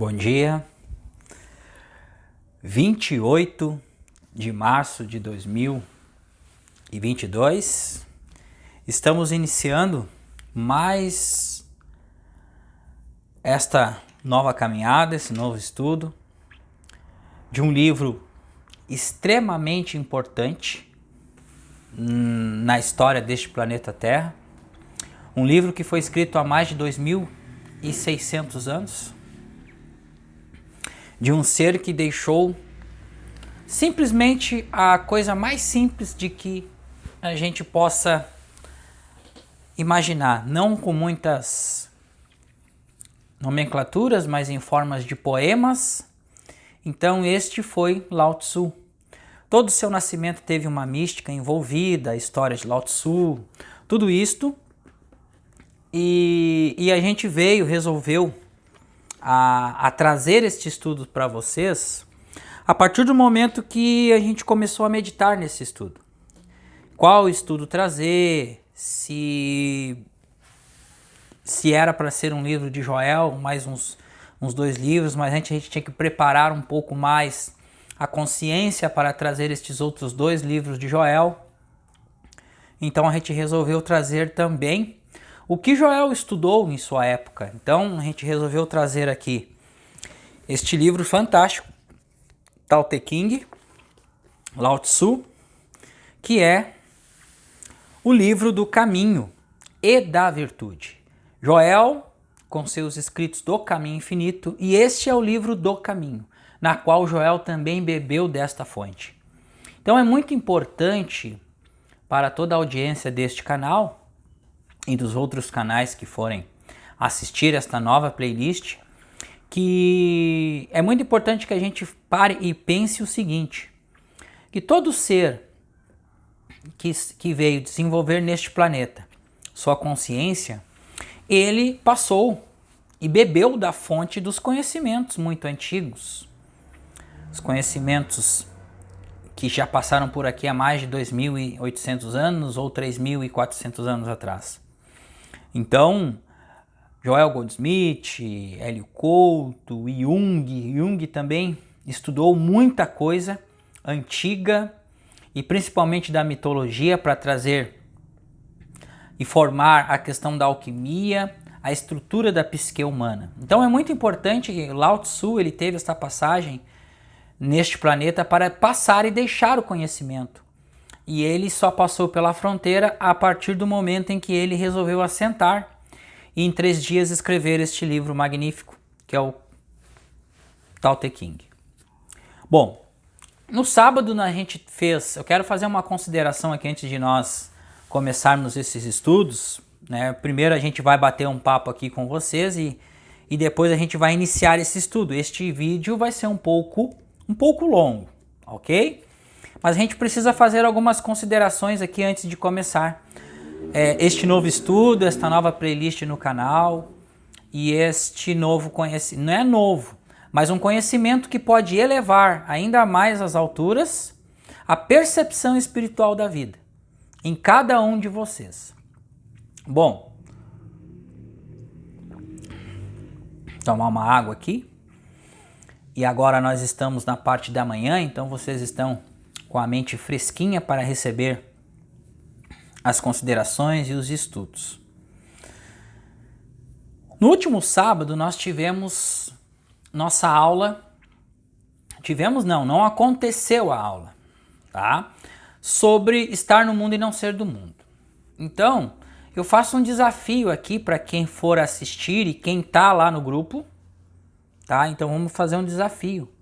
Bom dia, 28 de março de 2022, estamos iniciando mais esta nova caminhada, esse novo estudo de um livro extremamente importante na história deste planeta Terra, um livro que foi escrito há mais de 2.600 anos, de um ser que deixou simplesmente a coisa mais simples de que a gente possa imaginar, não com muitas nomenclaturas, mas em formas de poemas. Então este foi Lao Tzu. Todo o seu nascimento teve uma mística envolvida, a história de Lao Tzu, tudo isto, e a gente resolveu a trazer este estudo para vocês a partir do momento que a gente começou a meditar nesse estudo. Qual estudo trazer, se era para ser um livro de Joel, mais uns 2 livros, mas a gente tinha que preparar um pouco mais a consciência para trazer estes outros 2 livros de Joel. Então a gente resolveu trazer também o que Joel estudou em sua época. Então a gente resolveu trazer aqui este livro fantástico, Tao Te Ching, Lao Tzu, que é o livro do caminho e da virtude. Joel, com seus escritos do caminho infinito, e este é o livro do caminho, na qual Joel também bebeu desta fonte. Então é muito importante para toda a audiência deste canal e dos outros canais que forem assistir esta nova playlist, que é muito importante que a gente pare e pense o seguinte, que todo ser que veio desenvolver neste planeta sua consciência, ele passou e bebeu da fonte dos conhecimentos muito antigos, os conhecimentos que já passaram por aqui há mais de 2.800 anos ou 3.400 anos atrás. Então, Joel Goldsmith, Hélio Couto, Jung também estudou muita coisa antiga e principalmente da mitologia para trazer e formar a questão da alquimia, a estrutura da psique humana. Então é muito importante que Lao Tzu ele teve esta passagem neste planeta para passar e deixar o conhecimento. E ele só passou pela fronteira a partir do momento em que ele resolveu assentar e em 3 dias escrever este livro magnífico, que é o Tao Te Ching. Bom, no sábado a gente eu quero fazer uma consideração aqui antes de nós começarmos esses estudos, né? Primeiro a gente vai bater um papo aqui com vocês e depois a gente vai iniciar esse estudo. Este vídeo vai ser um pouco longo, ok? Mas a gente precisa fazer algumas considerações aqui antes de começar este novo estudo, esta nova playlist no canal e este novo conhecimento. Não é novo, mas um conhecimento que pode elevar ainda mais as alturas a percepção espiritual da vida em cada um de vocês. Bom, tomar uma água aqui. E agora nós estamos na parte da manhã, então vocês estão com a mente fresquinha para receber as considerações e os estudos. No último sábado nós tivemos nossa aula, não aconteceu a aula, tá? Sobre estar no mundo e não ser do mundo. Então, eu faço um desafio aqui para quem for assistir e quem tá lá no grupo, tá? Então vamos fazer um desafio.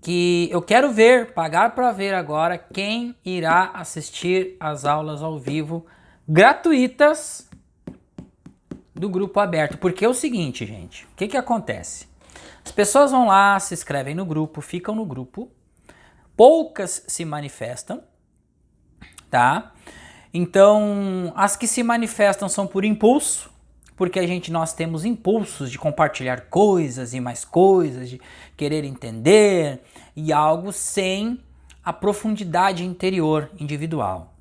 Que eu quero pagar para ver agora quem irá assistir às aulas ao vivo gratuitas do grupo aberto. Porque é o seguinte, gente, o que acontece? As pessoas vão lá, se inscrevem no grupo, ficam no grupo, poucas se manifestam, tá? Então, as que se manifestam são por impulso, porque nós temos impulsos de compartilhar coisas e mais coisas, de querer entender e algo sem a profundidade interior individual.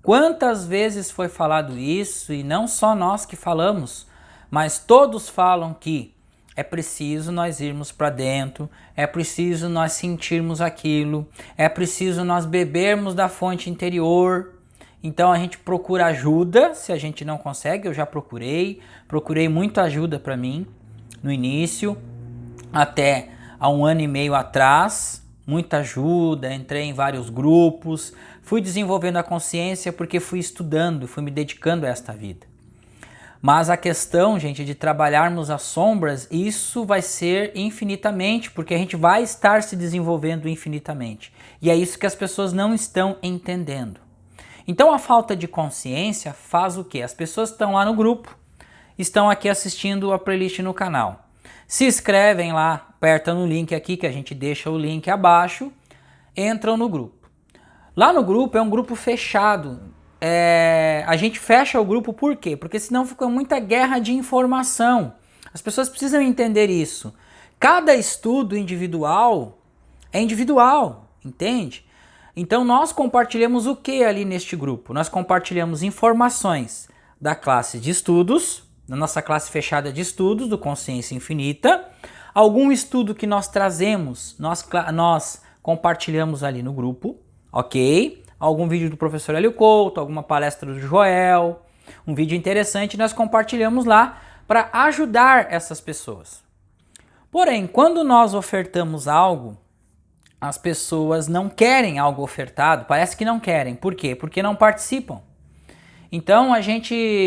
Quantas vezes foi falado isso, e não só nós que falamos, mas todos falam que É preciso nós irmos para dentro, é preciso nós sentirmos aquilo, é preciso nós bebermos da fonte interior. Então a gente procura ajuda, se a gente não consegue, eu já procurei muita ajuda para mim no início, até há 1 ano e meio atrás, muita ajuda, entrei em vários grupos, fui desenvolvendo a consciência porque fui estudando, fui me dedicando a esta vida. Mas a questão, gente, de trabalharmos as sombras, isso vai ser infinitamente, porque a gente vai estar se desenvolvendo infinitamente. E é isso que as pessoas não estão entendendo. Então a falta de consciência faz o quê? As pessoas estão lá no grupo, estão aqui assistindo a playlist no canal. Se inscrevem lá, apertam no link aqui, que a gente deixa o link abaixo, entram no grupo. Lá no grupo é um grupo fechado. A gente fecha o grupo por quê? Porque senão fica muita guerra de informação. As pessoas precisam entender isso. Cada estudo individual é individual, entende? Então nós compartilhamos o que ali neste grupo? Nós compartilhamos informações da classe de estudos, da nossa classe fechada de estudos, do Consciência Infinita. Algum estudo que nós trazemos, nós compartilhamos ali no grupo, ok? Algum vídeo do professor Hélio Couto, alguma palestra do Joel, um vídeo interessante, nós compartilhamos lá para ajudar essas pessoas. Porém, quando nós ofertamos algo, as pessoas não querem algo ofertado, parece que não querem. Por quê? Porque não participam. Então a gente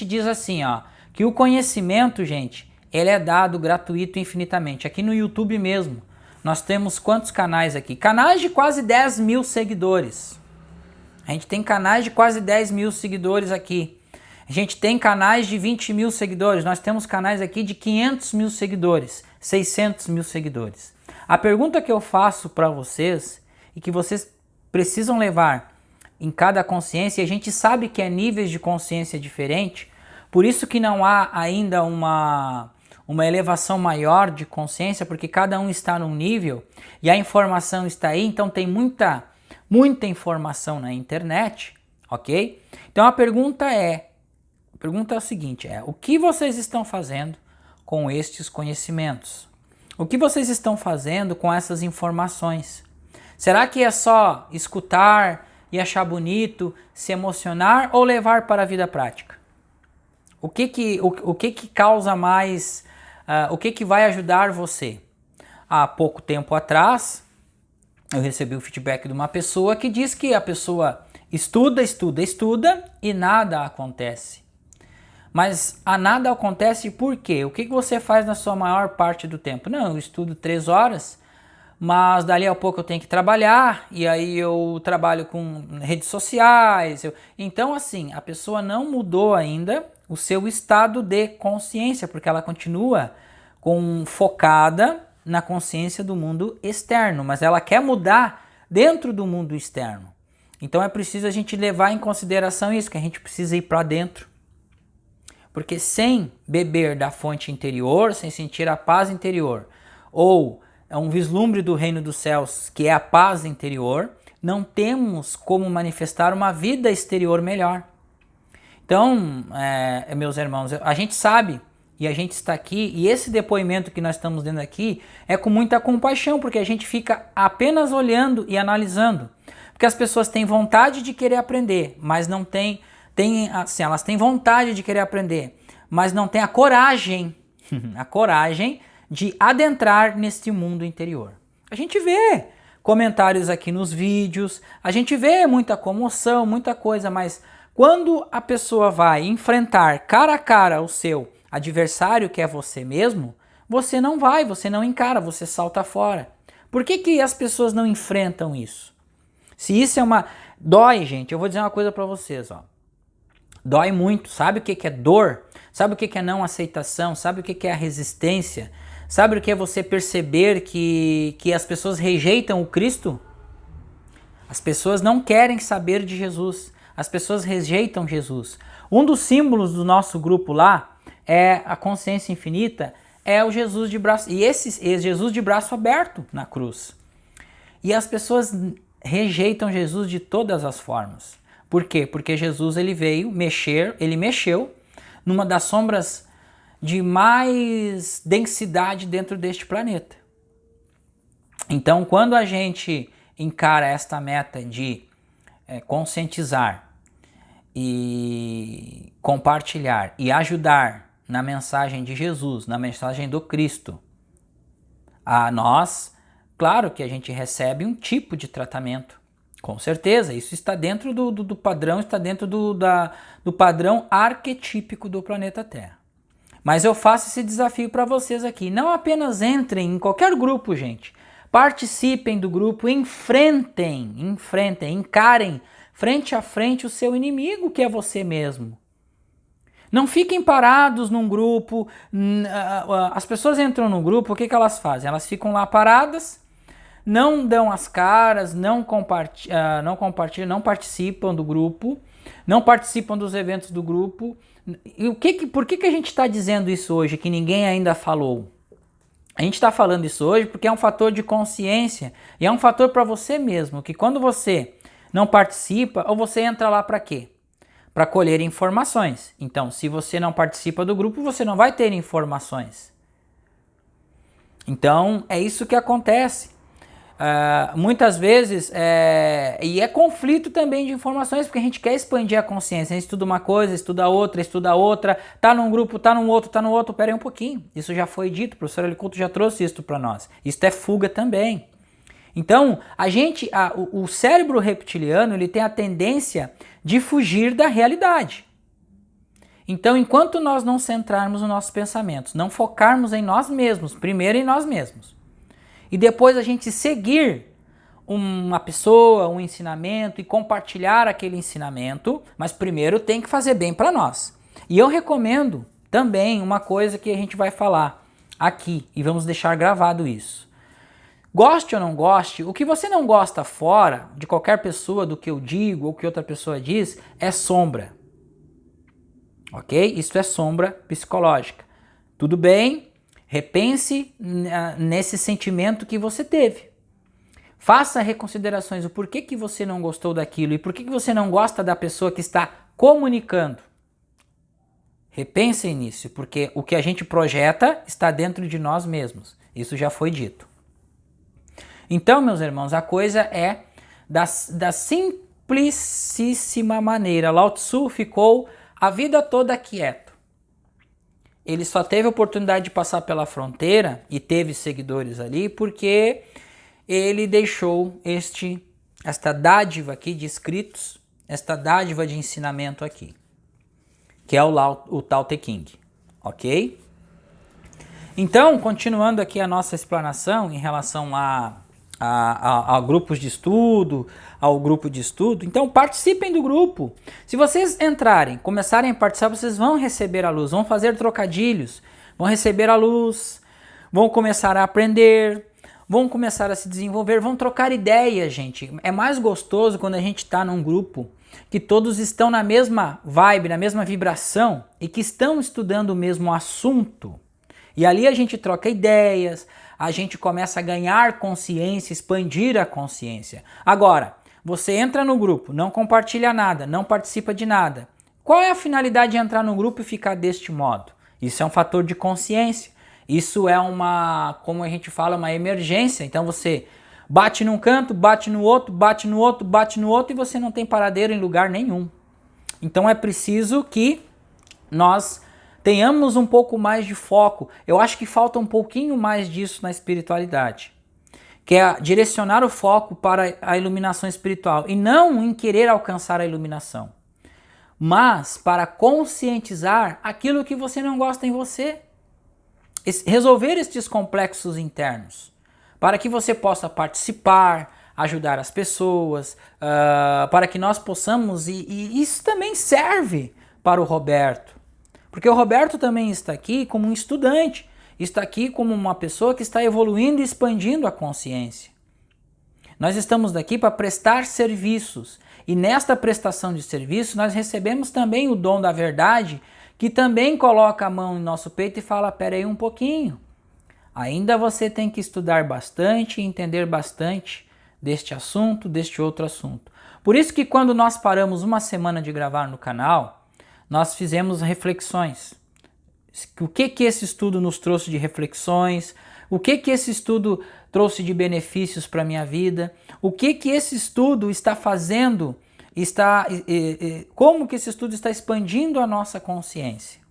diz assim, ó, que o conhecimento, gente, ele é dado gratuito infinitamente. Aqui no YouTube mesmo. Nós temos quantos canais aqui? Canais de quase 10 mil seguidores. A gente tem canais de quase 10 mil seguidores aqui. A gente tem canais de 20 mil seguidores. Nós temos canais aqui de 500 mil seguidores, 600 mil seguidores. A pergunta que eu faço para vocês e que vocês precisam levar em cada consciência, e a gente sabe que é níveis de consciência diferente, por isso que não há ainda uma elevação maior de consciência, porque cada um está num nível e a informação está aí, então tem muita informação na internet, ok? Então a pergunta é o seguinte, o que vocês estão fazendo com estes conhecimentos? O que vocês estão fazendo com essas informações? Será que é só escutar e achar bonito, se emocionar ou levar para a vida prática? O que causa mais... o que vai ajudar você? Há pouco tempo atrás, eu recebi o feedback de uma pessoa que diz que a pessoa estuda e nada acontece. Mas a nada acontece por quê? O que você faz na sua maior parte do tempo? Não, eu estudo 3 horas, mas dali a pouco eu tenho que trabalhar, e aí eu trabalho com redes sociais. Então assim, a pessoa não mudou ainda o seu estado de consciência, porque ela continua focada na consciência do mundo externo, mas ela quer mudar dentro do mundo externo. Então é preciso a gente levar em consideração isso, que a gente precisa ir para dentro. Porque sem beber da fonte interior, sem sentir a paz interior, ou um vislumbre do reino dos céus, que é a paz interior, não temos como manifestar uma vida exterior melhor. Então, meus irmãos, a gente sabe e a gente está aqui, e esse depoimento que nós estamos dando aqui é com muita compaixão, porque a gente fica apenas olhando e analisando. Porque as pessoas têm vontade de querer aprender, mas não têm, assim, elas têm vontade de querer aprender, mas não têm a coragem de adentrar neste mundo interior. A gente vê comentários aqui nos vídeos, a gente vê muita comoção, muita coisa, mas quando a pessoa vai enfrentar cara a cara o seu adversário, que é você mesmo, você não vai, você não encara, você salta fora. Por que as pessoas não enfrentam isso? Se isso é uma... Dói, gente, eu vou dizer uma coisa pra vocês, ó. Dói muito. Sabe o que é dor? Sabe o que é não aceitação? Sabe o que é a resistência? Sabe o que é você perceber que as pessoas rejeitam o Cristo? As pessoas não querem saber de Jesus. As pessoas rejeitam Jesus. Um dos símbolos do nosso grupo lá é a consciência infinita, é o Jesus de braço, e esse Jesus de braço aberto na cruz. E as pessoas rejeitam Jesus de todas as formas. Por quê? Porque Jesus ele veio mexer, ele mexeu numa das sombras de mais densidade dentro deste planeta. Então, quando a gente encara esta meta de conscientizar e compartilhar e ajudar na mensagem de Jesus, na mensagem do Cristo, a nós, claro que a gente recebe um tipo de tratamento, com certeza, isso está dentro do padrão, está dentro do padrão arquetípico do planeta Terra. Mas eu faço esse desafio para vocês aqui, não apenas entrem em qualquer grupo, gente, participem do grupo, enfrentem, encarem frente a frente o seu inimigo, que é você mesmo. Não fiquem parados num grupo. As pessoas entram no grupo, o que elas fazem? Elas ficam lá paradas, não dão as caras, não compartilham, não participam do grupo, não participam dos eventos do grupo. E por que a gente está dizendo isso hoje, que ninguém ainda falou? A gente está falando isso hoje porque é um fator de consciência e é um fator para você mesmo, que quando você não participa, ou você entra lá para quê? Para colher informações. Então, se você não participa do grupo, você não vai ter informações. Então, é isso que acontece. Muitas vezes, e é conflito também de informações, porque a gente quer expandir a consciência. A gente estuda uma coisa, estuda outra, tá num grupo, tá no outro. Pera aí um pouquinho. Isso já foi dito, o professor Heliculto já trouxe isso para nós. Isso é fuga também. Então, o cérebro reptiliano, ele tem a tendência de fugir da realidade. Então, enquanto nós não centrarmos os nossos pensamentos, não focarmos em nós mesmos, primeiro em nós mesmos, e depois a gente seguir uma pessoa, um ensinamento e compartilhar aquele ensinamento, mas primeiro tem que fazer bem para nós. E eu recomendo também uma coisa que a gente vai falar aqui, e vamos deixar gravado isso. Goste ou não goste, o que você não gosta fora de qualquer pessoa, do que eu digo ou que outra pessoa diz, é sombra. Ok? Isso é sombra psicológica. Tudo bem? Repense nesse sentimento que você teve. Faça reconsiderações, o porquê que você não gostou daquilo e por que você não gosta da pessoa que está comunicando. Repensem nisso, porque o que a gente projeta está dentro de nós mesmos. Isso já foi dito. Então, meus irmãos, a coisa é da simplicíssima maneira. Lao Tzu ficou a vida toda quieto. Ele só teve a oportunidade de passar pela fronteira e teve seguidores ali porque ele deixou esta dádiva aqui de escritos, esta dádiva de ensinamento aqui, que é o Tao Te Ching, ok? Então, continuando aqui a nossa explanação em relação a grupos de estudo, ao grupo de estudo, então participem do grupo. Se vocês entrarem, começarem a participar, vocês vão receber a luz, vão fazer trocadilhos, vão receber a luz, vão começar a aprender, vão começar a se desenvolver, vão trocar ideias, gente. É mais gostoso quando a gente está num grupo que todos estão na mesma vibe, na mesma vibração e que estão estudando o mesmo assunto. E ali a gente troca ideias, a gente começa a ganhar consciência, expandir a consciência. Agora, você entra no grupo, não compartilha nada, não participa de nada. Qual é a finalidade de entrar no grupo e ficar deste modo? Isso é um fator de consciência. Isso é como a gente fala, uma emergência. Então você bate num canto, bate no outro, bate no outro, bate no outro e você não tem paradeiro em lugar nenhum. Então é preciso que nós tenhamos um pouco mais de foco. Eu acho que falta um pouquinho mais disso na espiritualidade, que é direcionar o foco para a iluminação espiritual e não em querer alcançar a iluminação, mas para conscientizar aquilo que você não gosta em você, resolver estes complexos internos, para que você possa participar, ajudar as pessoas, para que nós possamos, e isso também serve para o Roberto, porque o Roberto também está aqui como um estudante, está aqui como uma pessoa que está evoluindo e expandindo a consciência. Nós estamos daqui para prestar serviços, e nesta prestação de serviço nós recebemos também o dom da verdade, que também coloca a mão em nosso peito e fala, pera aí um pouquinho, ainda você tem que estudar bastante e entender bastante deste assunto, deste outro assunto. Por isso que quando nós paramos uma semana de gravar no canal, nós fizemos reflexões. O que esse estudo nos trouxe de reflexões? O que esse estudo trouxe de benefícios para a minha vida? O que esse estudo está fazendo? Como que esse estudo está expandindo a nossa consciência?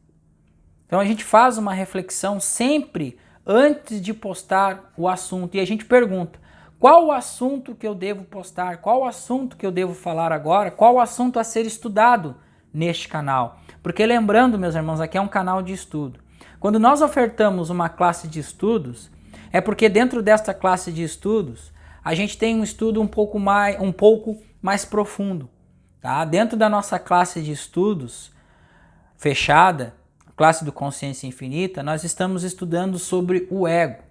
Então a gente faz uma reflexão sempre antes de postar o assunto e a gente pergunta: qual o assunto que eu devo postar? Qual o assunto que eu devo falar agora? Qual o assunto a ser estudado neste canal? Porque lembrando, meus irmãos, aqui é um canal de estudo. Quando nós ofertamos uma classe de estudos, é porque dentro desta classe de estudos a gente tem um estudo um pouco mais profundo. Tá? Dentro da nossa classe de estudos fechada, classe do Consciência Infinita, nós estamos estudando sobre o ego.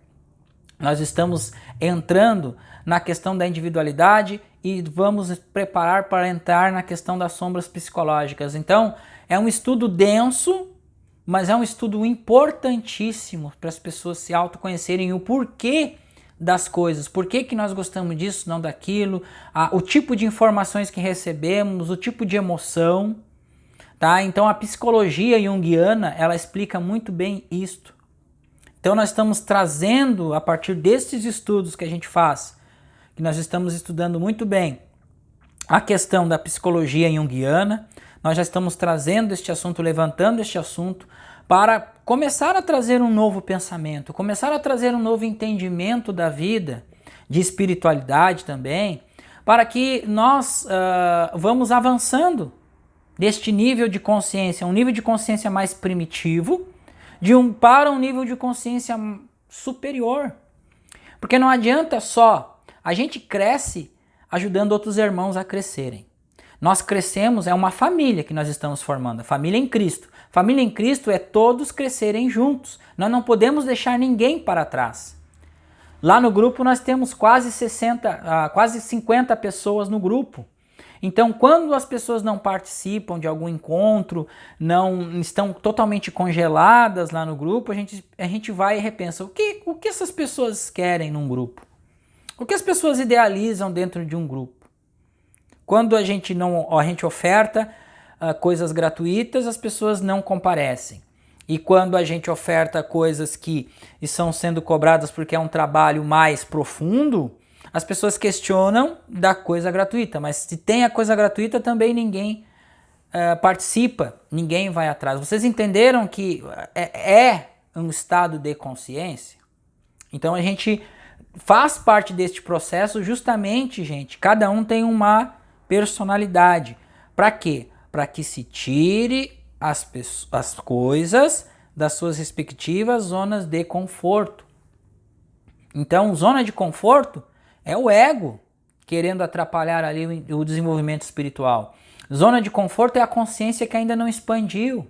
Nós estamos entrando na questão da individualidade e vamos preparar para entrar na questão das sombras psicológicas. Então, é um estudo denso, mas é um estudo importantíssimo para as pessoas se autoconhecerem o porquê das coisas, por que nós gostamos disso, não daquilo, o tipo de informações que recebemos, o tipo de emoção. Tá? Então a psicologia junguiana, ela explica muito bem isto. Então nós estamos trazendo, a partir desses estudos que a gente faz, que nós estamos estudando muito bem, a questão da psicologia junguiana, nós já estamos trazendo este assunto, levantando este assunto, para começar a trazer um novo pensamento, começar a trazer um novo entendimento da vida, de espiritualidade também, para que nós vamos avançando deste nível de consciência, um nível de consciência mais primitivo, para um nível de consciência superior. Porque não adianta só, a gente cresce ajudando outros irmãos a crescerem. Nós crescemos, é uma família que nós estamos formando, a família em Cristo. Família em Cristo é todos crescerem juntos. Nós não podemos deixar ninguém para trás. Lá no grupo nós temos quase 50 pessoas no grupo. Então, quando as pessoas não participam de algum encontro, não estão totalmente congeladas lá no grupo, a gente vai e repensa, o que essas pessoas querem num grupo? O que as pessoas idealizam dentro de um grupo? Quando a gente oferta coisas gratuitas, as pessoas não comparecem. E quando a gente oferta coisas que estão sendo cobradas porque é um trabalho mais profundo, as pessoas questionam da coisa gratuita, mas se tem a coisa gratuita também ninguém participa, ninguém vai atrás. Vocês entenderam que é um estado de consciência? Então a gente faz parte deste processo justamente, gente, cada um tem uma personalidade. Para quê? Para que se tire as coisas das suas respectivas zonas de conforto. Então, zona de conforto é o ego querendo atrapalhar ali o desenvolvimento espiritual. Zona de conforto é a consciência que ainda não expandiu.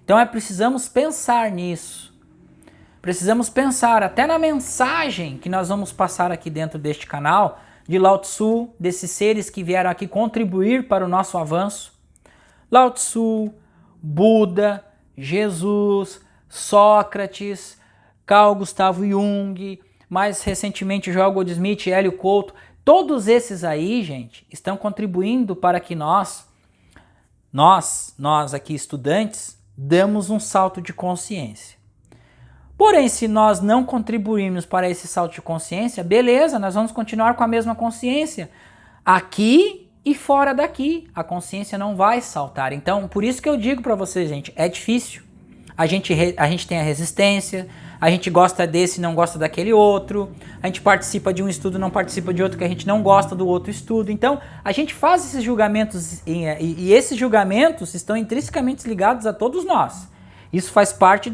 Então precisamos pensar nisso. Precisamos pensar até na mensagem que nós vamos passar aqui dentro deste canal, de Lao Tzu, desses seres que vieram aqui contribuir para o nosso avanço. Lao Tzu, Buda, Jesus, Sócrates, Carl Gustav Jung, mais recentemente Joel Goldsmith, Hélio Couto, todos esses aí, gente, estão contribuindo para que nós aqui estudantes, damos um salto de consciência. Porém, se nós não contribuirmos para esse salto de consciência, beleza, nós vamos continuar com a mesma consciência aqui e fora daqui. A consciência não vai saltar. Então, por isso que eu digo para vocês, gente, é difícil. A gente tem a resistência, a gente gosta desse e não gosta daquele outro, a gente participa de um estudo e não participa de outro que a gente não gosta do outro estudo. Então, a gente faz esses julgamentos e esses julgamentos estão intrinsecamente ligados a todos nós. Isso faz parte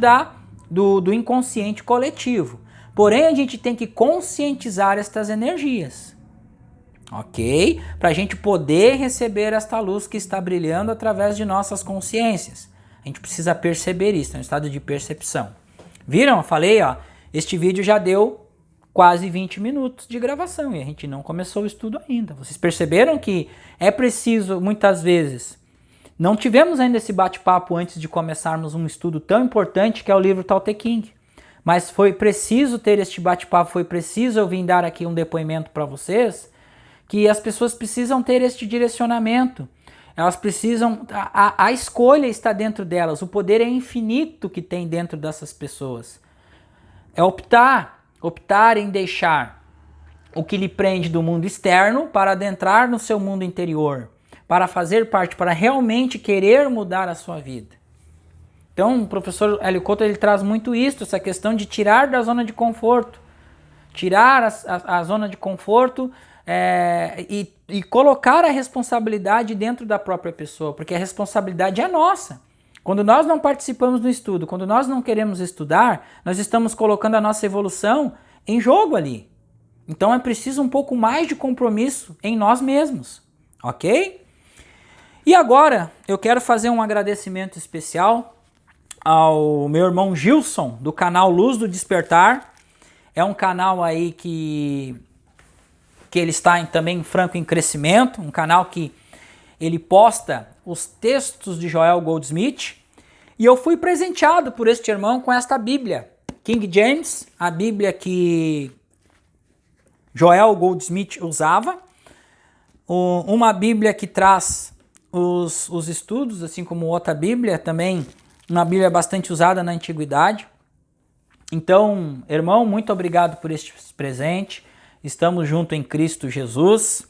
do inconsciente coletivo. Porém, a gente tem que conscientizar estas energias, ok? Para a gente poder receber esta luz que está brilhando através de nossas consciências. A gente precisa perceber isso, é um estado de percepção. Viram? Eu falei, ó, este vídeo já deu quase 20 minutos de gravação e a gente não começou o estudo ainda. Vocês perceberam que é preciso, muitas vezes, não tivemos ainda esse bate-papo antes de começarmos um estudo tão importante que é o livro Tao Te Ching. Mas foi preciso ter este bate-papo, foi preciso eu vir dar aqui um depoimento para vocês, que as pessoas precisam ter este direcionamento. Elas precisam, a escolha está dentro delas, o poder é infinito que tem dentro dessas pessoas. É optar em deixar o que lhe prende do mundo externo para adentrar no seu mundo interior, para fazer parte, para realmente querer mudar a sua vida. Então, o professor Hélio Couto, ele traz muito isso, essa questão de tirar da zona de conforto. Tirar a zona de conforto e colocar a responsabilidade dentro da própria pessoa, porque a responsabilidade é nossa. Quando nós não participamos do estudo, quando nós não queremos estudar, nós estamos colocando a nossa evolução em jogo ali. Então é preciso um pouco mais de compromisso em nós mesmos, ok? E agora eu quero fazer um agradecimento especial ao meu irmão Gilson, do canal Luz do Despertar. É um canal aí que ele está também franco em crescimento, um canal que ele posta os textos de Joel Goldsmith, e eu fui presenteado por este irmão com esta Bíblia, King James, a Bíblia que Joel Goldsmith usava, uma Bíblia que traz os estudos, assim como outra Bíblia, também uma Bíblia bastante usada na Antiguidade. Então, irmão, muito obrigado por este presente. Estamos juntos em Cristo Jesus.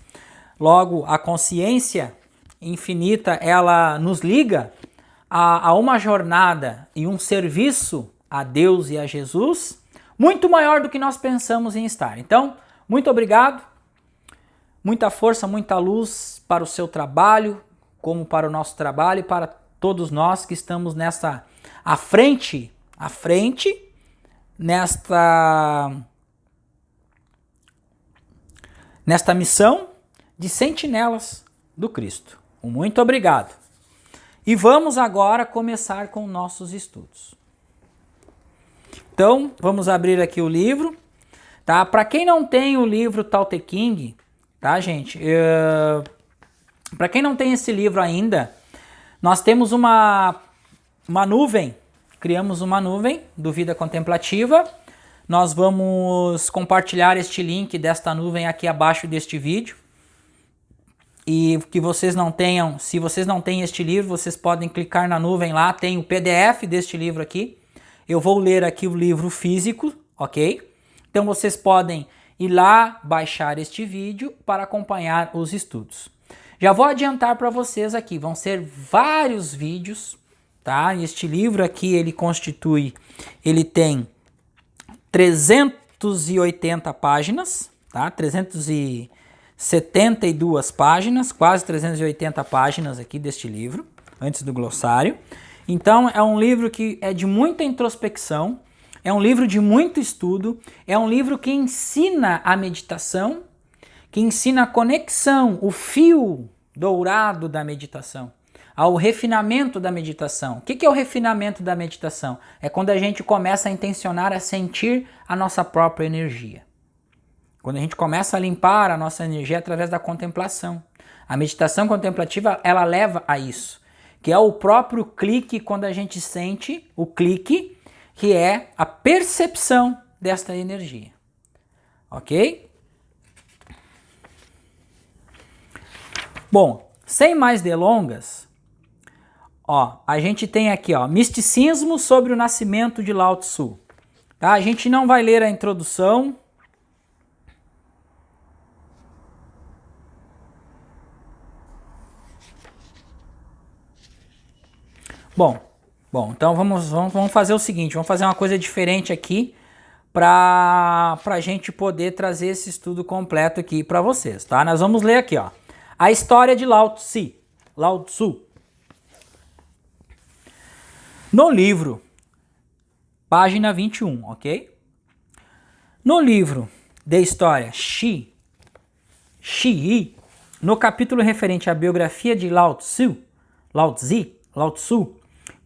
Logo, a consciência infinita, ela nos liga a uma jornada e um serviço a Deus e a Jesus muito maior do que nós pensamos em estar. Então, muito obrigado. Muita força, muita luz para o seu trabalho, como para o nosso trabalho e para todos nós que estamos à frente, nesta missão de sentinelas do Cristo. Muito obrigado. E vamos agora começar com nossos estudos. Então, vamos abrir aqui o livro, tá? Para quem não tem o livro Tao Te Ching, tá, gente? Para quem não tem esse livro ainda, nós temos uma nuvem, criamos uma nuvem do Vida Contemplativa. Nós vamos compartilhar este link desta nuvem aqui abaixo deste vídeo. E que vocês não tenham, se vocês não têm este livro, vocês podem clicar na nuvem lá, tem o PDF deste livro aqui. Eu vou ler aqui o livro físico, ok? Então vocês podem ir lá, baixar este vídeo para acompanhar os estudos. Já vou adiantar para vocês aqui, vão ser vários vídeos, tá? Este livro aqui, ele tem 380 páginas, tá? 372 páginas, quase 380 páginas aqui deste livro, antes do glossário. Então é um livro que é de muita introspecção, é um livro de muito estudo, é um livro que ensina a meditação, que ensina a conexão, o fio dourado da meditação, ao refinamento da meditação. O que é o refinamento da meditação? É quando a gente começa a intencionar, a sentir a nossa própria energia. Quando a gente começa a limpar a nossa energia através da contemplação. A meditação contemplativa, ela leva a isso, que é o próprio clique, quando a gente sente o clique, que é a percepção desta energia. Ok? Bom, sem mais delongas, a gente tem aqui, misticismo sobre o nascimento de Lao Tzu. Tá? A gente não vai ler a introdução. Bom, então vamos fazer o seguinte, vamos fazer uma coisa diferente aqui para a gente poder trazer esse estudo completo aqui para vocês, tá? Nós vamos ler aqui, a história de Lao Tzu. No livro, página 21, ok? No livro de história Shi, no capítulo referente à biografia de Lao Tzu,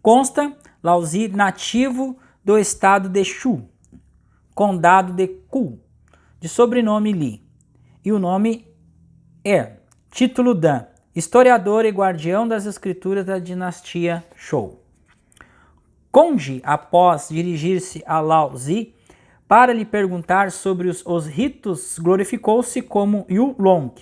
consta Lao Tzu nativo do estado de Shu, condado de Ku, de sobrenome Li, e o nome título Dan, historiador e guardião das escrituras da dinastia Zhou. Conde, após dirigir-se a Lao Tzu para lhe perguntar sobre os ritos, glorificou-se como Yu Long,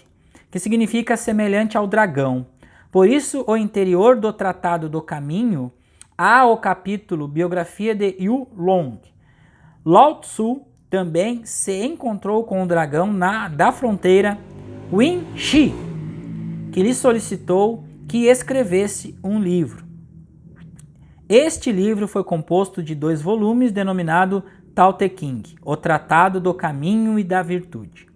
que significa semelhante ao dragão, Por isso, o interior do Tratado do Caminho há o capítulo Biografia de Yu Long. Lao Tzu também se encontrou com o dragão da fronteira Wen Shi, que lhe solicitou que escrevesse um livro. Este livro foi composto de 2 volumes denominado Tao Te Ching, o Tratado do Caminho e da Virtude.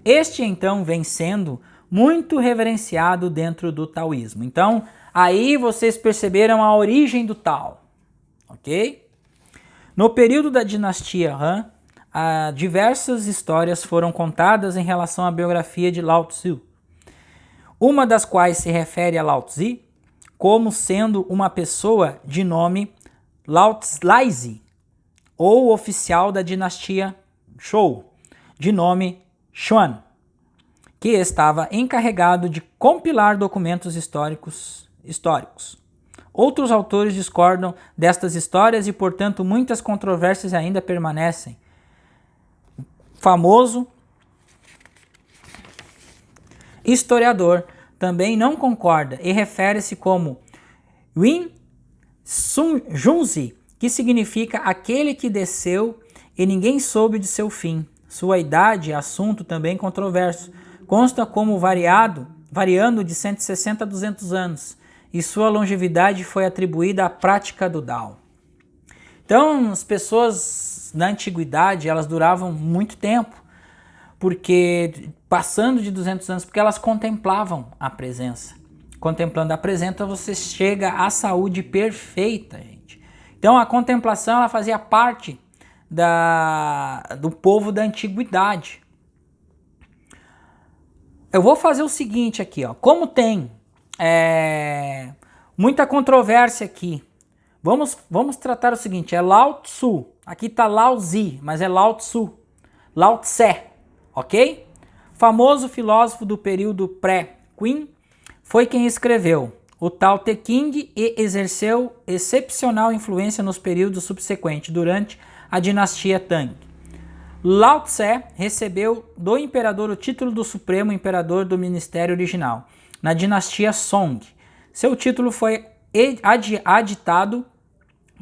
Este, então, vem sendo muito reverenciado dentro do taoísmo. Então, aí vocês perceberam a origem do Tao, ok? No período da dinastia Han, diversas histórias foram contadas em relação à biografia de Lao Tzu, uma das quais se refere a Lao Tzu como sendo uma pessoa de nome Lao Tzu, ou oficial da dinastia Zhou, de nome Xuan, que estava encarregado de compilar documentos históricos. Outros autores discordam destas histórias e, portanto, muitas controvérsias ainda permanecem. O famoso historiador também não concorda e refere-se como Wen Junzi, que significa aquele que desceu e ninguém soube de seu fim. Sua idade, assunto também controverso, consta como variando de 160 a 200 anos, e sua longevidade foi atribuída à prática do Tao. Então, as pessoas na antiguidade, elas duravam muito tempo, porque passando de 200 anos, porque elas contemplavam a presença. Contemplando a presença, você chega à saúde perfeita, gente. Então, a contemplação, ela fazia parte do povo da antiguidade. Eu vou fazer o seguinte aqui, ó. Como tem muita controvérsia aqui, vamos tratar o seguinte, é Lao Tzu, aqui está Lao Zi, mas é Lao Tzu, Lao Tse, ok? Famoso filósofo do período pré-Qin, foi quem escreveu o Tao Te Ching e exerceu excepcional influência nos períodos subsequentes, durante a dinastia Tang. Lao Tse recebeu do imperador o título do Supremo Imperador do Ministério Original, na dinastia Song. Seu título foi aditado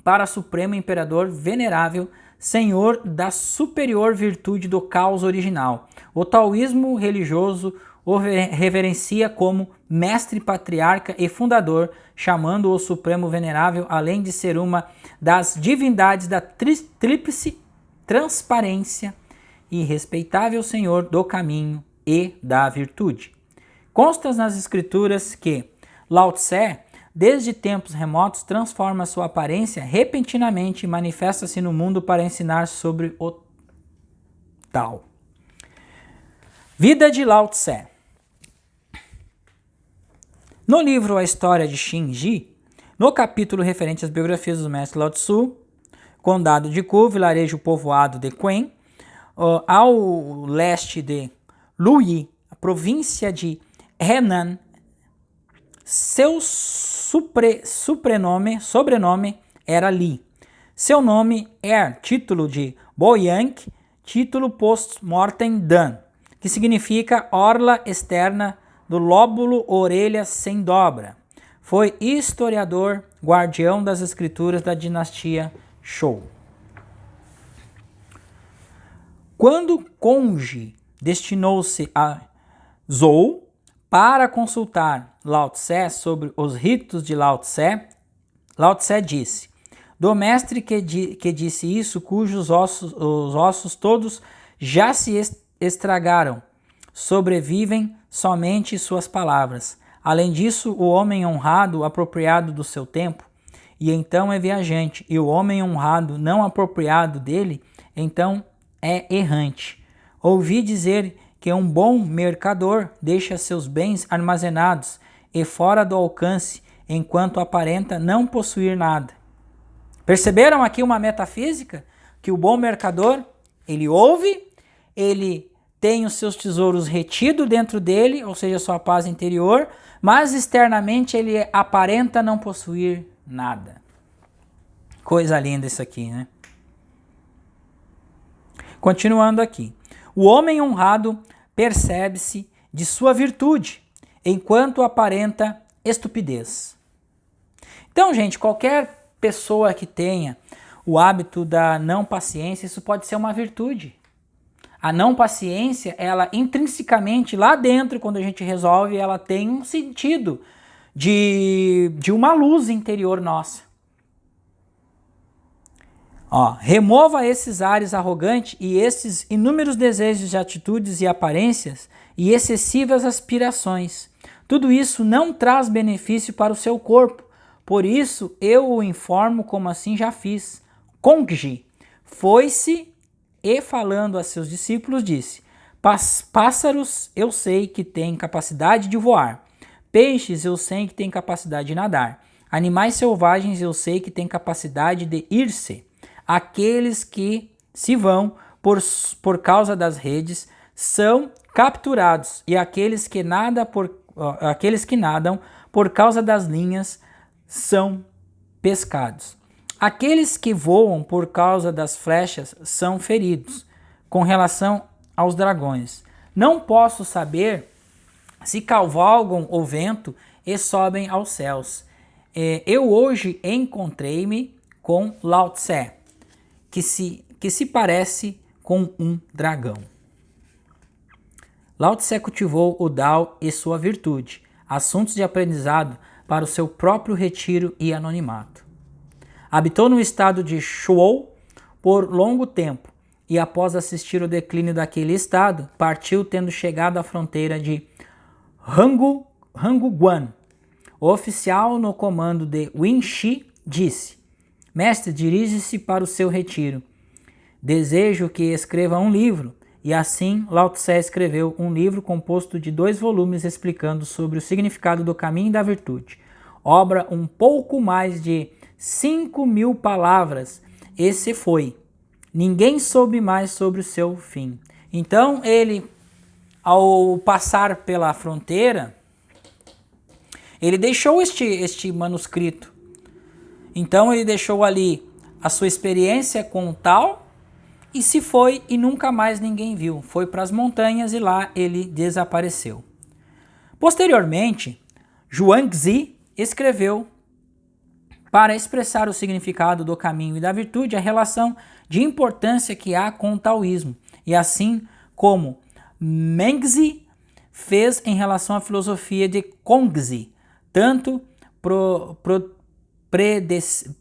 para Supremo Imperador Venerável, Senhor da superior virtude do caos original. O taoísmo religioso o reverencia como mestre patriarca e fundador, chamando o Supremo Venerável, além de ser uma das divindades da tríplice transparência e respeitável Senhor do caminho e da virtude. Consta nas escrituras que Lao Tse, desde tempos remotos, transforma sua aparência repentinamente e manifesta-se no mundo para ensinar sobre o Tao. Vida de Lao Tse. No livro A História de Xingji, no capítulo referente às biografias do mestre Lao Tzu, condado de Ku, vilarejo povoado de Quen, ao leste de Luyi, a província de Henan, seu sobrenome era Li. Seu nome é título de Boyang, título post-mortem Dan, que significa orla externa do lóbulo orelha sem dobra. Foi historiador, guardião das escrituras da dinastia Zhou. Quando Conji destinou-se a Zhou para consultar Lao Tse sobre os ritos de Lao Tse disse: do mestre que disse isso, cujos os ossos todos já se estragaram, sobrevivem somente suas palavras. Além disso, o homem honrado, apropriado do seu tempo, e então é viajante, e o homem honrado, não apropriado dele, então é errante. Ouvi dizer que um bom mercador deixa seus bens armazenados e fora do alcance, enquanto aparenta não possuir nada. Perceberam aqui uma metafísica? Que o bom mercador, ele ouve, ele tem os seus tesouros retidos dentro dele, ou seja, sua paz interior, mas externamente ele aparenta não possuir nada. Coisa linda isso aqui, né? Continuando aqui. O homem honrado percebe-se de sua virtude, enquanto aparenta estupidez. Então, gente, qualquer pessoa que tenha o hábito da não paciência, isso pode ser uma virtude. A não paciência, ela intrinsecamente lá dentro, quando a gente resolve, ela tem um sentido de uma luz interior nossa. Ó, remova esses ares arrogantes e esses inúmeros desejos de atitudes e aparências e excessivas aspirações. Tudo isso não traz benefício para o seu corpo. Por isso eu o informo como assim já fiz. Kongji foi-se e falando a seus discípulos disse: pássaros eu sei que têm capacidade de voar. Peixes eu sei que têm capacidade de nadar. Animais selvagens eu sei que têm capacidade de ir-se. Aqueles que se vão por causa das redes são capturados, e aqueles que nadam por causa das linhas são pescados. Aqueles que voam por causa das flechas são feridos. Com relação aos dragões, não posso saber se cavalgam o vento e sobem aos céus. Eu hoje encontrei-me com Lao Tse, que se parece com um dragão. Lao Tse cultivou o Dao e sua virtude, assuntos de aprendizado para o seu próprio retiro e anonimato. Habitou no estado de Shuou por longo tempo e após assistir o declínio daquele estado, partiu tendo chegado à fronteira de Hanguguan. O oficial no comando de Winxi disse: Mestre, dirige-se para o seu retiro. Desejo que escreva um livro. E assim Lao Tse escreveu um livro composto de 2 volumes explicando sobre o significado do caminho e da virtude. Obra um pouco mais de 5.000 palavras. Esse foi. Ninguém soube mais sobre o seu fim. Então ele, ao passar pela fronteira, ele deixou este manuscrito. Então ele deixou ali a sua experiência com o Tao e se foi e nunca mais ninguém viu. Foi para as montanhas e lá ele desapareceu. Posteriormente, Zhuangzi escreveu para expressar o significado do caminho e da virtude, a relação de importância que há com o taoísmo, e assim como Mengzi fez em relação à filosofia de Kongzi, tanto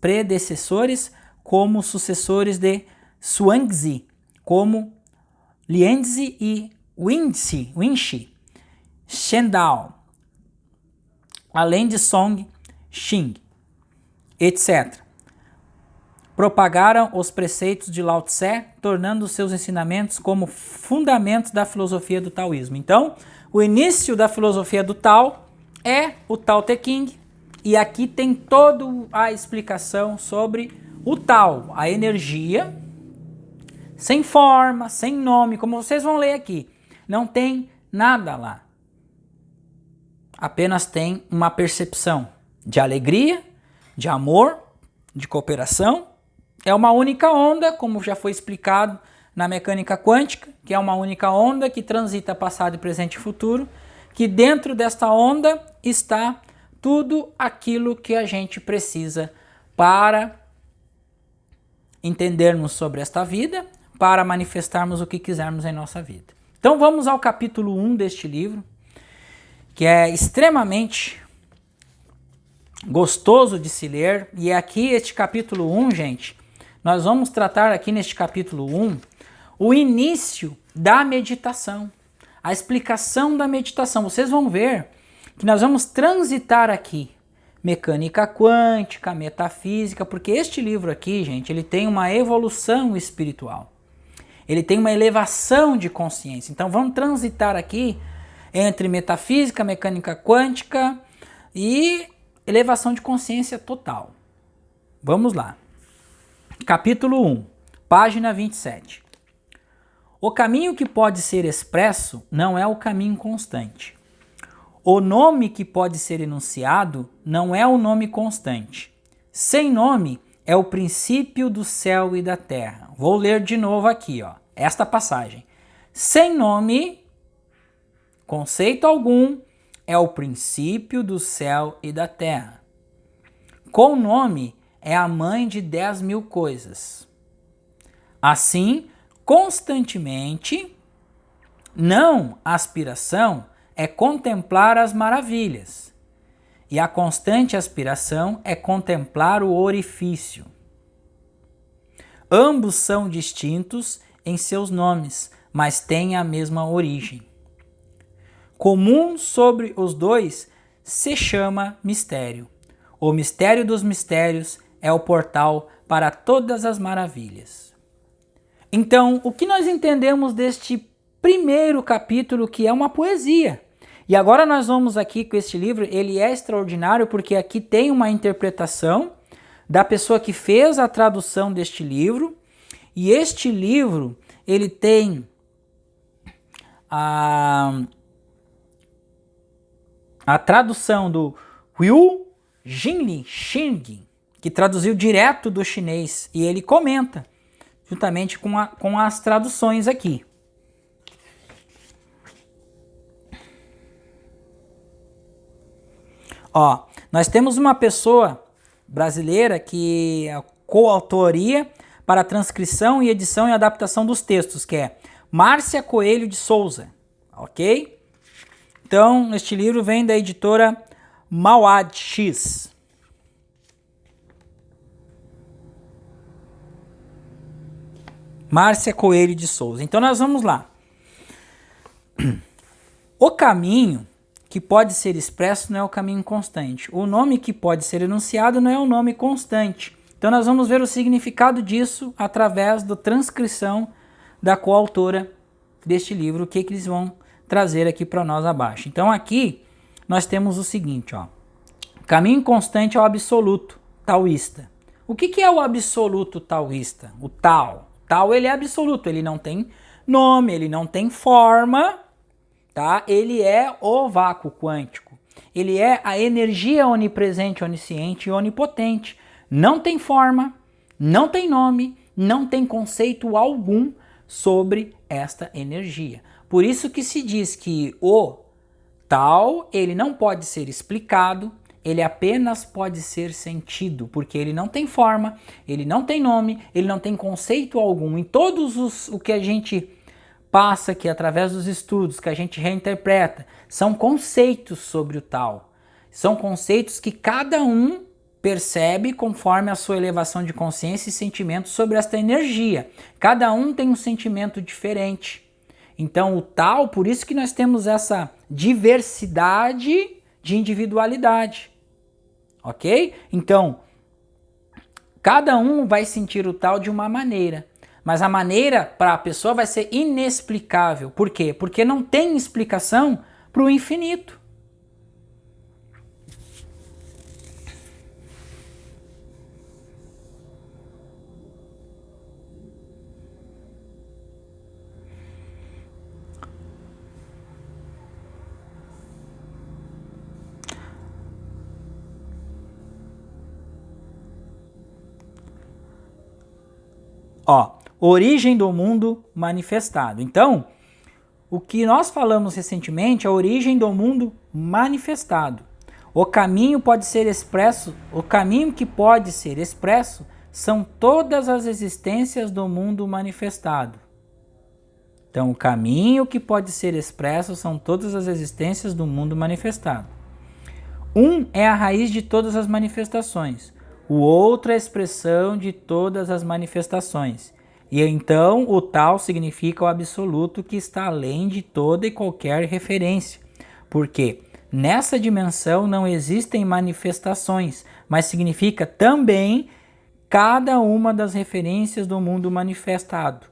predecessores como sucessores de Zhuangzi, como Lianzi e Winxi, Shendao, além de Song, Xing, etc. Propagaram os preceitos de Lao Tse, tornando seus ensinamentos como fundamentos da filosofia do taoísmo. Então, o início da filosofia do Tao é o Tao Te Ching, e aqui tem toda a explicação sobre o Tao, a energia, sem forma, sem nome, como vocês vão ler aqui. Não tem nada lá. Apenas tem uma percepção de alegria, de amor, de cooperação. É uma única onda, como já foi explicado na mecânica quântica, que é uma única onda que transita passado, presente e futuro, que dentro desta onda está tudo aquilo que a gente precisa para entendermos sobre esta vida, para manifestarmos o que quisermos em nossa vida. Então vamos ao capítulo 1 deste livro, que é extremamente gostoso de se ler, e aqui este capítulo 1, gente, nós vamos tratar aqui neste capítulo 1 o início da meditação, a explicação da meditação. Vocês vão ver que nós vamos transitar aqui mecânica quântica, metafísica, porque este livro aqui, gente, ele tem uma evolução espiritual. Ele tem uma elevação de consciência. Então vamos transitar aqui entre metafísica, mecânica quântica e elevação de consciência total. Vamos lá. Capítulo 1, página 27. O caminho que pode ser expresso não é o caminho constante. O nome que pode ser enunciado não é o nome constante. Sem nome é o princípio do céu e da terra. Vou ler de novo aqui, ó, esta passagem. Sem nome, conceito algum, é o princípio do céu e da terra. Com nome é a mãe de 10.000 coisas. Assim, constantemente, não aspiração é contemplar as maravilhas, e a constante aspiração é contemplar o orifício. Ambos são distintos em seus nomes, mas têm a mesma origem. Comum sobre os dois se chama mistério. O mistério dos mistérios é o portal para todas as maravilhas. Então, o que nós entendemos deste primeiro capítulo, que é uma poesia? E agora nós vamos aqui com este livro, ele é extraordinário porque aqui tem uma interpretação da pessoa que fez a tradução deste livro, e este livro, ele tem a tradução do Hu Jinli Xing, que traduziu direto do chinês, e ele comenta, juntamente com as traduções aqui. Ó, nós temos uma pessoa brasileira que é coautoria para transcrição e edição e adaptação dos textos, que é Márcia Coelho de Souza, ok? Então, este livro vem da editora Mauad X. Márcia Coelho de Souza. Então, nós vamos lá. O caminho que pode ser expresso não é o caminho constante. O nome que pode ser enunciado não é o nome constante. Então nós vamos ver o significado disso através da transcrição da coautora deste livro, o que eles vão trazer aqui para nós abaixo. Então aqui nós temos o seguinte, ó. Caminho constante é o absoluto taoísta. O que é o absoluto taoísta? O Tao. O Tao, ele é absoluto, ele não tem nome, ele não tem forma, tá? Ele é o vácuo quântico. Ele é a energia onipresente, onisciente e onipotente. Não tem forma, não tem nome, não tem conceito algum sobre esta energia. Por isso que se diz que o Tao, ele não pode ser explicado, ele apenas pode ser sentido, porque ele não tem forma, ele não tem nome, ele não tem conceito algum. Em todos o que a gente passa aqui através dos estudos, que a gente reinterpreta, são conceitos sobre o Tao. São conceitos que cada um percebe conforme a sua elevação de consciência e sentimento sobre esta energia. Cada um tem um sentimento diferente. Então o Tao, por isso que nós temos essa diversidade de individualidade. Ok? Então, cada um vai sentir o Tao de uma maneira. Mas a maneira para a pessoa vai ser inexplicável. Por quê? Porque não tem explicação para o infinito. Ó, origem do mundo manifestado. Então, o que nós falamos recentemente é a origem do mundo manifestado. O caminho pode ser expresso, o caminho que pode ser expresso são todas as existências do mundo manifestado. Então, o caminho que pode ser expresso são todas as existências do mundo manifestado. Um é a raiz de todas as manifestações. O outro é a expressão de todas as manifestações. E então o Tao significa o absoluto que está além de toda e qualquer referência. Porque nessa dimensão não existem manifestações, mas significa também cada uma das referências do mundo manifestado,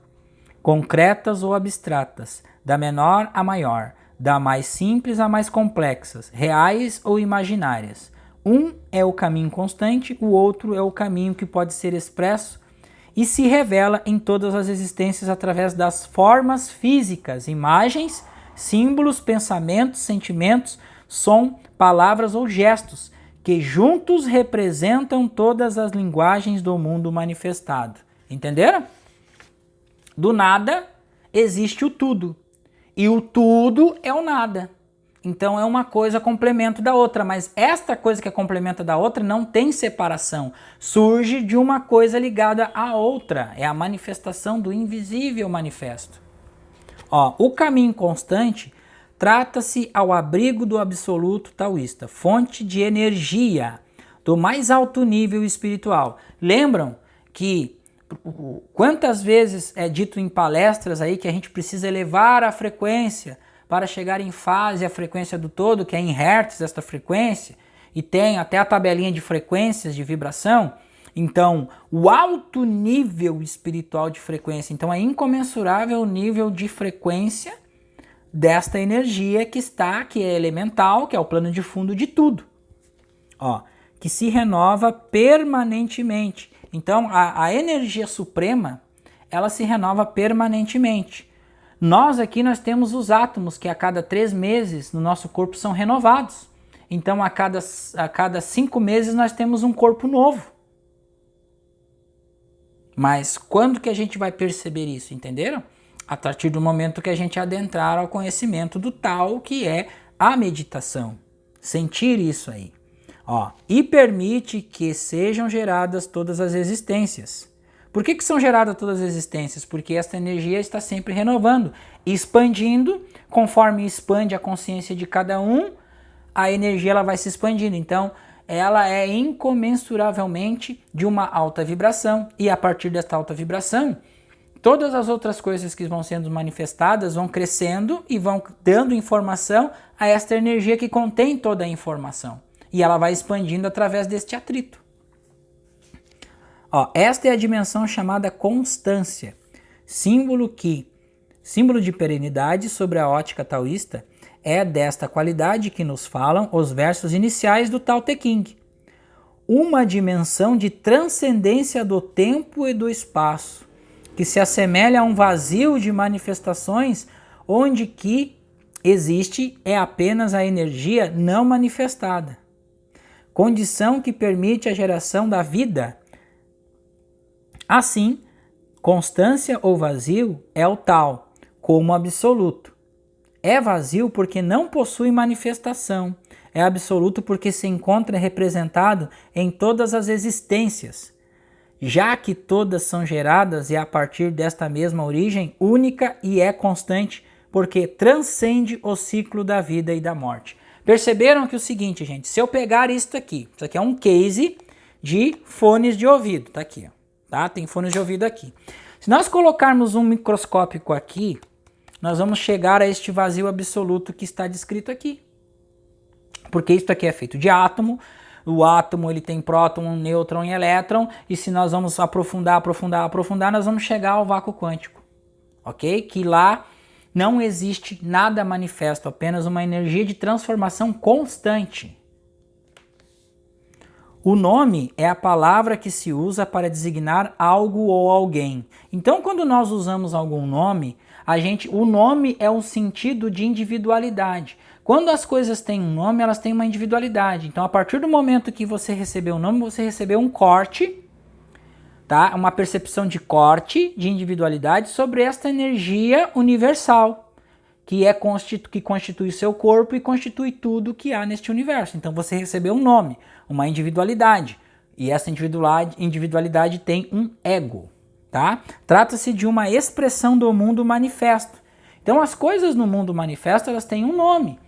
concretas ou abstratas, da menor à maior, da mais simples à mais complexas, reais ou imaginárias. Um é o caminho constante, o outro é o caminho que pode ser expresso e se revela em todas as existências através das formas físicas, imagens, símbolos, pensamentos, sentimentos, som, palavras ou gestos, que juntos representam todas as linguagens do mundo manifestado. Entenderam? Do nada existe o tudo, e o tudo é o nada. Então é uma coisa complemento da outra, mas esta coisa que é complemento da outra não tem separação. Surge de uma coisa ligada à outra. É a manifestação do invisível manifesto. Ó, o caminho constante trata-se ao abrigo do absoluto taoísta, fonte de energia do mais alto nível espiritual. Lembram que quantas vezes é dito em palestras aí que a gente precisa elevar a frequência para chegar em fase a frequência do todo, que é em hertz esta frequência, e tem até a tabelinha de frequências de vibração. Então, o alto nível espiritual de frequência, então é incomensurável o nível de frequência desta energia que é elemental, que é o plano de fundo de tudo. Ó, que se renova permanentemente. Então, a energia suprema, ela se renova permanentemente. Nós temos os átomos, que a cada 3 meses no nosso corpo são renovados. Então, a cada 5 meses nós temos um corpo novo. Mas quando que a gente vai perceber isso, entenderam? A partir do momento que a gente adentrar ao conhecimento do tal, que é a meditação. Sentir isso aí. Ó, e permite que sejam geradas todas as existências. Por que são geradas todas as existências? Porque esta energia está sempre renovando, expandindo. Conforme expande a consciência de cada um, a energia ela vai se expandindo. Então, ela é incomensuravelmente de uma alta vibração. E a partir desta alta vibração, todas as outras coisas que vão sendo manifestadas vão crescendo e vão dando informação a esta energia que contém toda a informação. E ela vai expandindo através deste atrito. Ó, esta é a dimensão chamada constância, símbolo de perenidade sobre a ótica taoísta. É desta qualidade que nos falam os versos iniciais do Tao Te Ching. Uma dimensão de transcendência do tempo e do espaço, que se assemelha a um vazio de manifestações onde que existe é apenas a energia não manifestada. Condição que permite a geração da vida. Assim, constância ou vazio é o tal, como absoluto. É vazio porque não possui manifestação. É absoluto porque se encontra representado em todas as existências, já que todas são geradas e a partir desta mesma origem única e é constante, porque transcende o ciclo da vida e da morte. Perceberam que o seguinte, gente, se eu pegar isso aqui é um case de fones de ouvido, tá aqui, ó, tá? Tem fones de ouvido aqui. Se nós colocarmos um microscópio aqui, nós vamos chegar a este vazio absoluto que está descrito aqui. Porque isso aqui é feito de átomo, o átomo ele tem próton, nêutron e elétron, e se nós vamos aprofundar, nós vamos chegar ao vácuo quântico, ok? Que lá não existe nada manifesto, apenas uma energia de transformação constante. O nome é a palavra que se usa para designar algo ou alguém. Então, quando nós usamos algum nome, o nome é um sentido de individualidade. Quando as coisas têm um nome, elas têm uma individualidade. Então, a partir do momento que você recebeu o nome, você recebeu um corte, tá? Uma percepção de corte, de individualidade sobre esta energia universal, que constitui o seu corpo e constitui tudo que há neste universo. Então, você recebeu um nome, uma individualidade. E essa individualidade tem um ego, tá? Trata-se de uma expressão do mundo manifesto. Então, as coisas no mundo manifesto, elas têm um nome.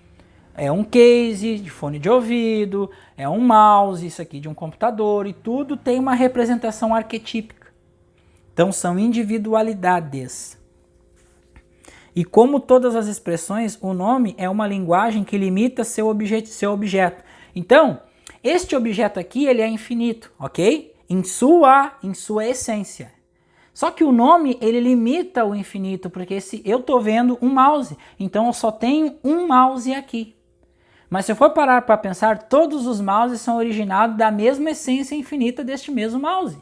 É um case de fone de ouvido, é um mouse, isso aqui de um computador, e tudo tem uma representação arquetípica. Então são individualidades. E como todas as expressões, o nome é uma linguagem que limita seu objeto. Então, este objeto aqui ele é infinito, ok? Em sua essência. Só que o nome ele limita o infinito, porque se eu estou vendo um mouse, então eu só tenho um mouse aqui. Mas se eu for parar para pensar, todos os mouses são originados da mesma essência infinita deste mesmo mouse.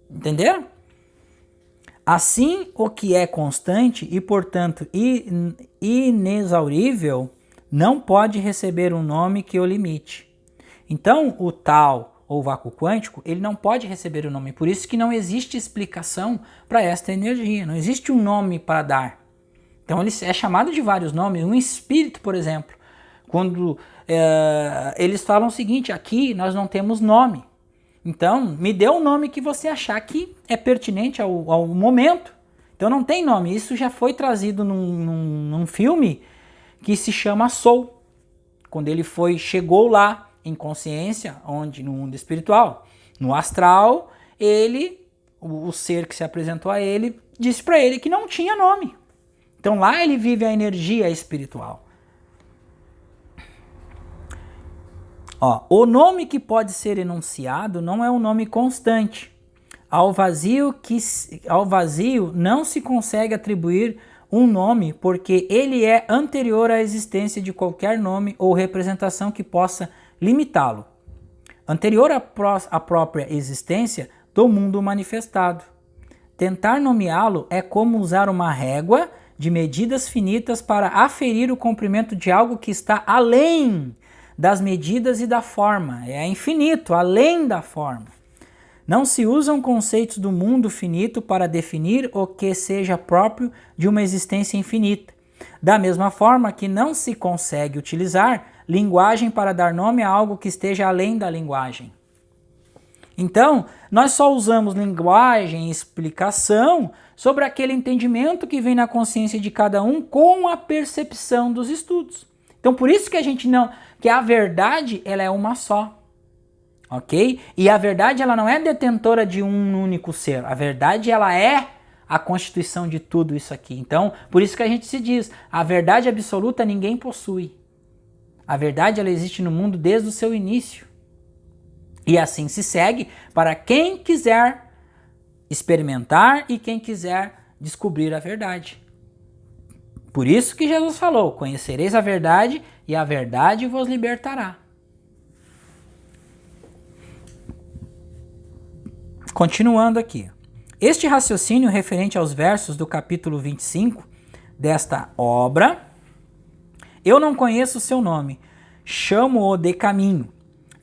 Entenderam? Assim, o que é constante e, portanto, inexaurível, não pode receber um nome que o limite. Então, o tal ou vácuo quântico, ele não pode receber o nome. Por isso que não existe explicação para esta energia. Não existe um nome para dar. Então ele é chamado de vários nomes. Um espírito, por exemplo, quando eles falam o seguinte: aqui nós não temos nome. Então me dê o nome que você achar que é pertinente ao momento. Então não tem nome. Isso já foi trazido num filme que se chama Soul. Quando ele chegou lá em consciência, onde no mundo espiritual, no astral, o ser que se apresentou a ele, disse para ele que não tinha nome. Então lá ele vive a energia espiritual. O nome que pode ser enunciado não é um nome constante. Ao vazio não se consegue atribuir um nome, porque ele é anterior à existência de qualquer nome ou representação que possa limitá-lo. Anterior à própria existência do mundo manifestado. Tentar nomeá-lo é como usar uma régua de medidas finitas para aferir o comprimento de algo que está além das medidas e da forma. É infinito, além da forma. Não se usam conceitos do mundo finito para definir o que seja próprio de uma existência infinita. Da mesma forma que não se consegue utilizar linguagem para dar nome a algo que esteja além da linguagem. Então, nós só usamos linguagem e explicação sobre aquele entendimento que vem na consciência de cada um com a percepção dos estudos. Então, por isso que que a verdade, ela é uma só. Ok? E a verdade, ela não é detentora de um único ser. A verdade, ela é a constituição de tudo isso aqui. Então, por isso que a gente se diz, a verdade absoluta ninguém possui. A verdade, ela existe no mundo desde o seu início. E assim se segue para quem quiser experimentar e quem quiser descobrir a verdade. Por isso que Jesus falou, conhecereis a verdade e a verdade vos libertará. Continuando aqui. Este raciocínio referente aos versos do capítulo 25 desta obra, eu não conheço o seu nome, chamo-o de caminho.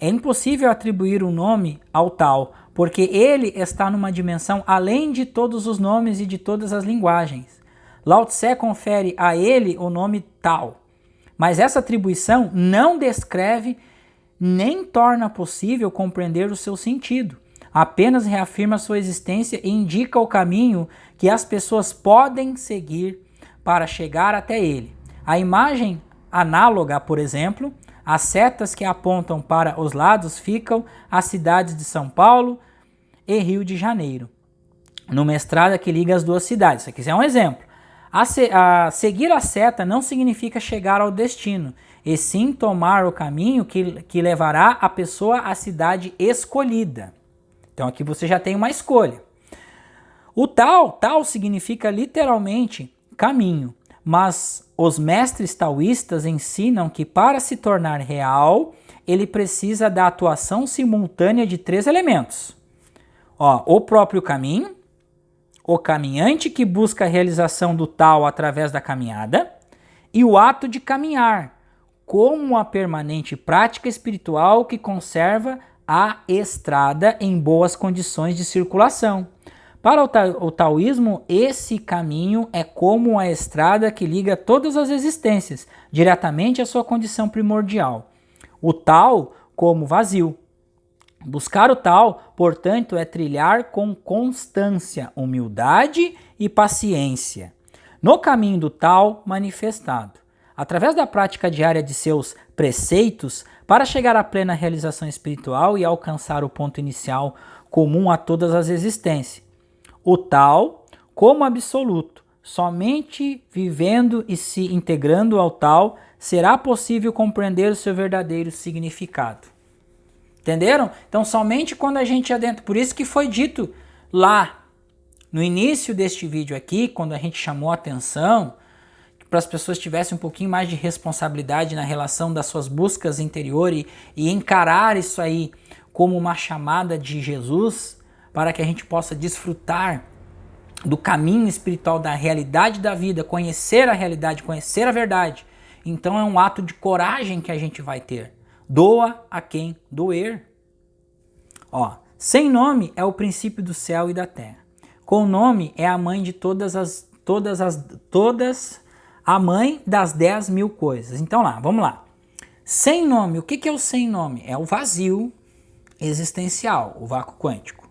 É impossível atribuir um nome ao tal, porque ele está numa dimensão além de todos os nomes e de todas as linguagens. Lao Tse confere a ele o nome tal, mas essa atribuição não descreve nem torna possível compreender o seu sentido. Apenas reafirma sua existência e indica o caminho que as pessoas podem seguir para chegar até ele. A imagem análoga, por exemplo, as setas que apontam para os lados ficam as cidades de São Paulo e Rio de Janeiro, numa estrada que liga as duas cidades. Isso aqui é um exemplo. Seguir a seta não significa chegar ao destino, e sim tomar o caminho que levará a pessoa à cidade escolhida. Então aqui você já tem uma escolha. O tal significa literalmente caminho, mas os mestres taoístas ensinam que para se tornar real, ele precisa da atuação simultânea de 3 elementos. O próprio caminho, o caminhante que busca a realização do tal através da caminhada e o ato de caminhar, como a permanente prática espiritual que conserva a estrada em boas condições de circulação. Para o taoísmo, esse caminho é como a estrada que liga todas as existências, diretamente à sua condição primordial. O tal como vazio. Buscar o tal, portanto, é trilhar com constância, humildade e paciência, no caminho do tal manifestado. Através da prática diária de seus preceitos, para chegar à plena realização espiritual e alcançar o ponto inicial comum a todas as existências. O tal como absoluto, somente vivendo e se integrando ao tal, será possível compreender o seu verdadeiro significado. Entenderam? Então somente quando a gente adentra, por isso que foi dito lá no início deste vídeo aqui, quando a gente chamou a atenção para as pessoas tivessem um pouquinho mais de responsabilidade na relação das suas buscas interiores e encarar isso aí como uma chamada de Jesus para que a gente possa desfrutar do caminho espiritual, da realidade da vida, conhecer a realidade, conhecer a verdade. Então é um ato de coragem que a gente vai ter. Doa a quem doer. Sem nome é o princípio do céu e da terra. Com nome é a mãe de todas a mãe das 10.000 coisas. Então vamos lá. Sem nome, o que é o sem nome? É o vazio existencial, o vácuo quântico.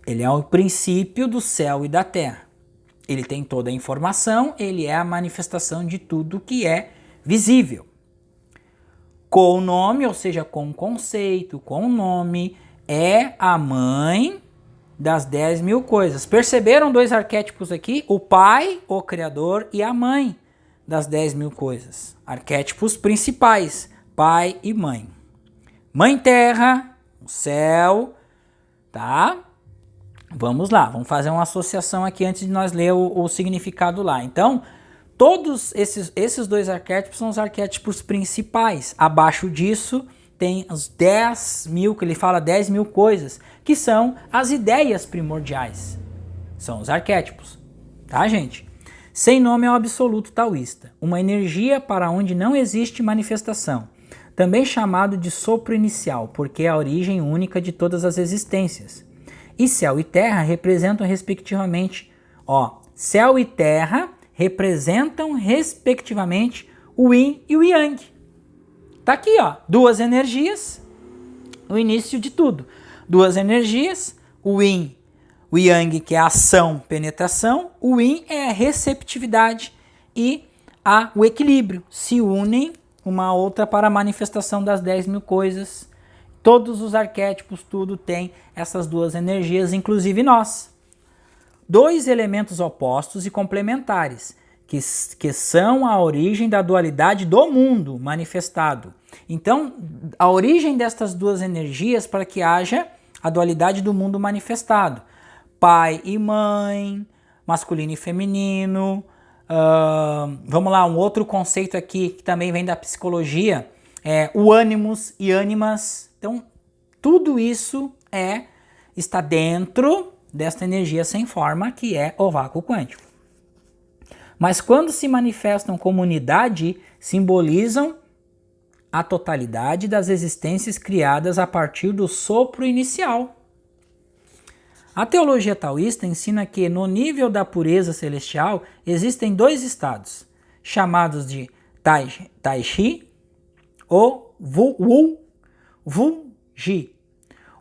Ele é o princípio do céu e da terra. Ele tem toda a informação, ele é a manifestação de tudo que é visível. Com o nome, ou seja, com o conceito, com o nome, é a mãe das 10.000 coisas. Perceberam dois arquétipos aqui? O pai, o criador, e a mãe das 10.000 coisas. Arquétipos principais, pai e mãe. Mãe terra, o céu, tá? Vamos lá, vamos fazer uma associação aqui antes de nós ler o significado lá. Então, todos esses dois arquétipos são os arquétipos principais. Abaixo disso tem os 10.000, que ele fala 10.000 coisas, que são as ideias primordiais. São os arquétipos, tá, gente? Sem nome é o absoluto taoísta, uma energia para onde não existe manifestação, também chamado de sopro inicial, porque é a origem única de todas as existências. E céu e terra representam respectivamente, céu e terra representam respectivamente o yin e o yang. Tá aqui, duas energias, o início de tudo. Duas energias, o yin, o yang, que é a ação, penetração, o yin é a receptividade e o equilíbrio. Se unem uma a outra para a manifestação das 10.000 coisas. Todos os arquétipos, tudo tem essas duas energias, inclusive nós. Dois elementos opostos e complementares, que são a origem da dualidade do mundo manifestado. Então, a origem destas duas energias para que haja a dualidade do mundo manifestado. Pai e mãe, masculino e feminino. Vamos lá, um outro conceito aqui que também vem da psicologia, o ânimos e ânimas. Então, tudo isso está dentro desta energia sem forma, que é o vácuo quântico. Mas quando se manifestam como unidade, simbolizam a totalidade das existências criadas a partir do sopro inicial. A teologia taoísta ensina que, no nível da pureza celestial, existem dois estados, chamados de Tai Chi ou Wu Ji.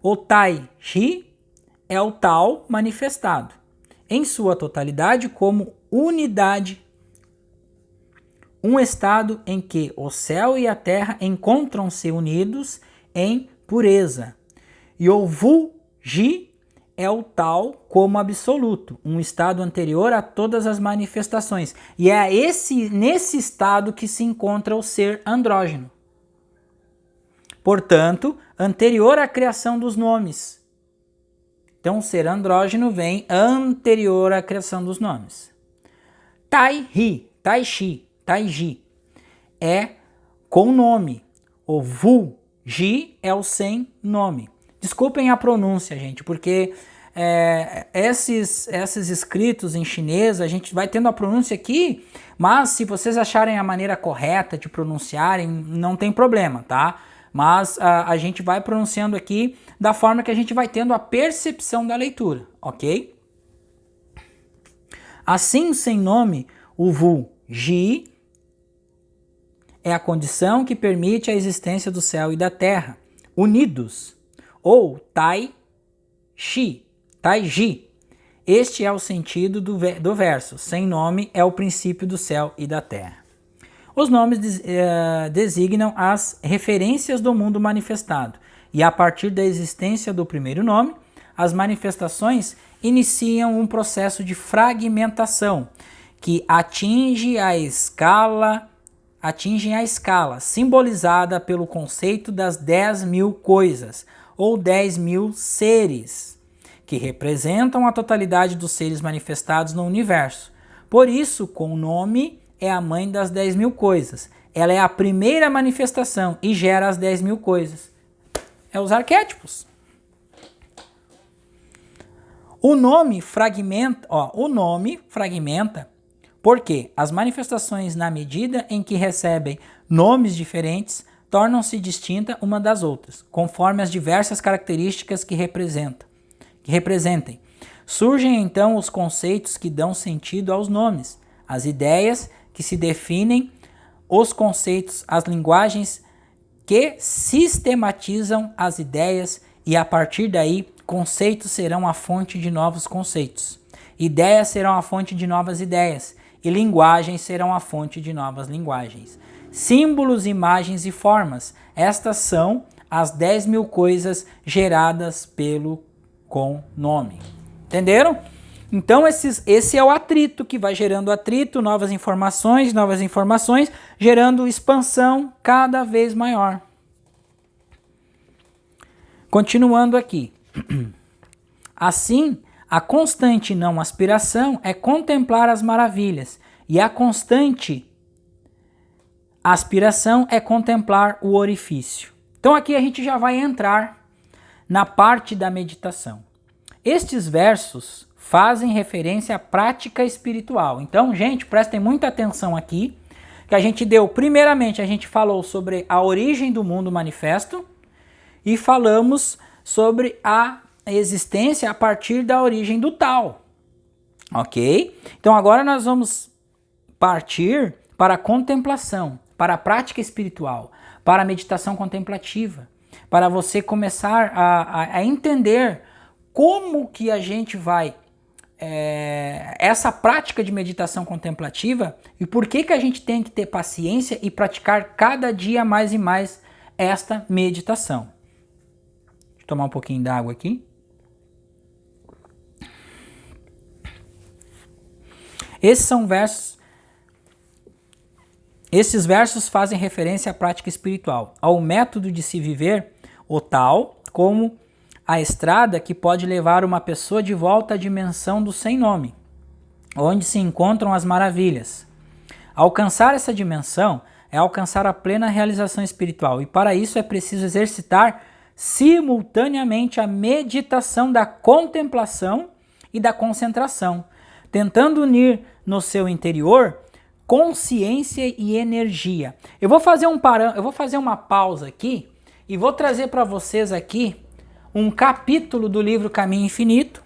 O Tai Chi é o Tao manifestado, em sua totalidade como unidade, um estado em que o céu e a terra encontram-se unidos em pureza. E o Wu Ji é o Tao como absoluto, um estado anterior a todas as manifestações. E é nesse estado que se encontra o ser andrógeno. Portanto, anterior à criação dos nomes. Então, o ser andrógeno vem anterior à criação dos nomes. Tai Chi é com nome. O Wu Ji é o sem nome. Desculpem a pronúncia, gente, porque esses escritos em chinês, a gente vai tendo a pronúncia aqui, mas se vocês acharem a maneira correta de pronunciarem, não tem problema, tá? Mas a gente vai pronunciando aqui da forma que a gente vai tendo a percepção da leitura, ok? Assim, sem nome, o Wu Ji é a condição que permite a existência do céu e da terra, unidos, ou Tai Chi, Tai Ji. Este é o sentido do verso. Sem nome é o princípio do céu e da terra. Os nomes designam as referências do mundo manifestado, e a partir da existência do primeiro nome, as manifestações iniciam um processo de fragmentação, que atingem a escala simbolizada pelo conceito das 10.000 coisas, ou 10.000 seres, que representam a totalidade dos seres manifestados no universo. Por isso, com o nome, é a mãe das 10.000 coisas. Ela é a primeira manifestação e gera as 10.000 coisas. É os arquétipos. O nome fragmenta porque as manifestações, na medida em que recebem nomes diferentes, tornam-se distintas uma das outras, conforme as diversas características que representem. Surgem então os conceitos que dão sentido aos nomes, as ideias que se definem os conceitos, as linguagens que sistematizam as ideias e a partir daí conceitos serão a fonte de novos conceitos. Ideias serão a fonte de novas ideias e linguagens serão a fonte de novas linguagens. Símbolos, imagens e formas. Estas são as 10.000 coisas geradas com nome. Entenderam? Então esse é o atrito que vai gerando atrito, novas informações, gerando expansão cada vez maior. Continuando aqui. Assim, a constante não aspiração é contemplar as maravilhas, e a constante aspiração é contemplar o orifício. Então aqui a gente já vai entrar na parte da meditação. Estes versos fazem referência à prática espiritual. Então, gente, prestem muita atenção aqui, que a gente primeiramente a gente falou sobre a origem do mundo manifesto e falamos sobre a existência a partir da origem do tal. Ok? Então agora nós vamos partir para a contemplação, para a prática espiritual, para a meditação contemplativa, para você começar a entender como que a gente vai essa prática de meditação contemplativa e por que a gente tem que ter paciência e praticar cada dia mais e mais esta meditação. Deixa eu tomar um pouquinho d'água aqui. Esses versos fazem referência à prática espiritual, ao método de se viver o tal como a estrada que pode levar uma pessoa de volta à dimensão do sem nome, onde se encontram as maravilhas. Alcançar essa dimensão é alcançar a plena realização espiritual, e para isso é preciso exercitar simultaneamente a meditação da contemplação e da concentração, tentando unir no seu interior consciência e energia. Eu vou fazer uma pausa aqui e vou trazer para vocês aqui um capítulo do livro Caminho Infinito,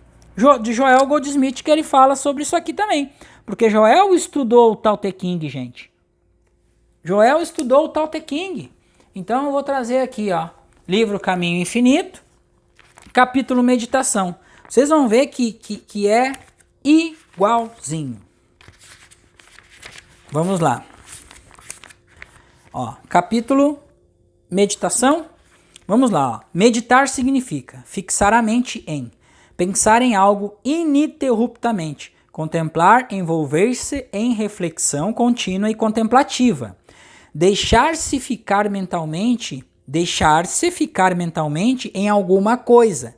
de Joel Goldsmith, que ele fala sobre isso aqui também. Porque Joel estudou o Tao Te Ching, gente. Joel estudou o Tao Te Ching. Então eu vou trazer aqui, ó, livro Caminho Infinito, capítulo Meditação. Vocês vão ver que é igualzinho. Vamos lá. Ó, capítulo Meditação. Vamos lá, ó. Meditar significa fixar a mente em, pensar em algo ininterruptamente, contemplar, envolver-se em reflexão contínua e contemplativa, deixar-se ficar mentalmente em alguma coisa,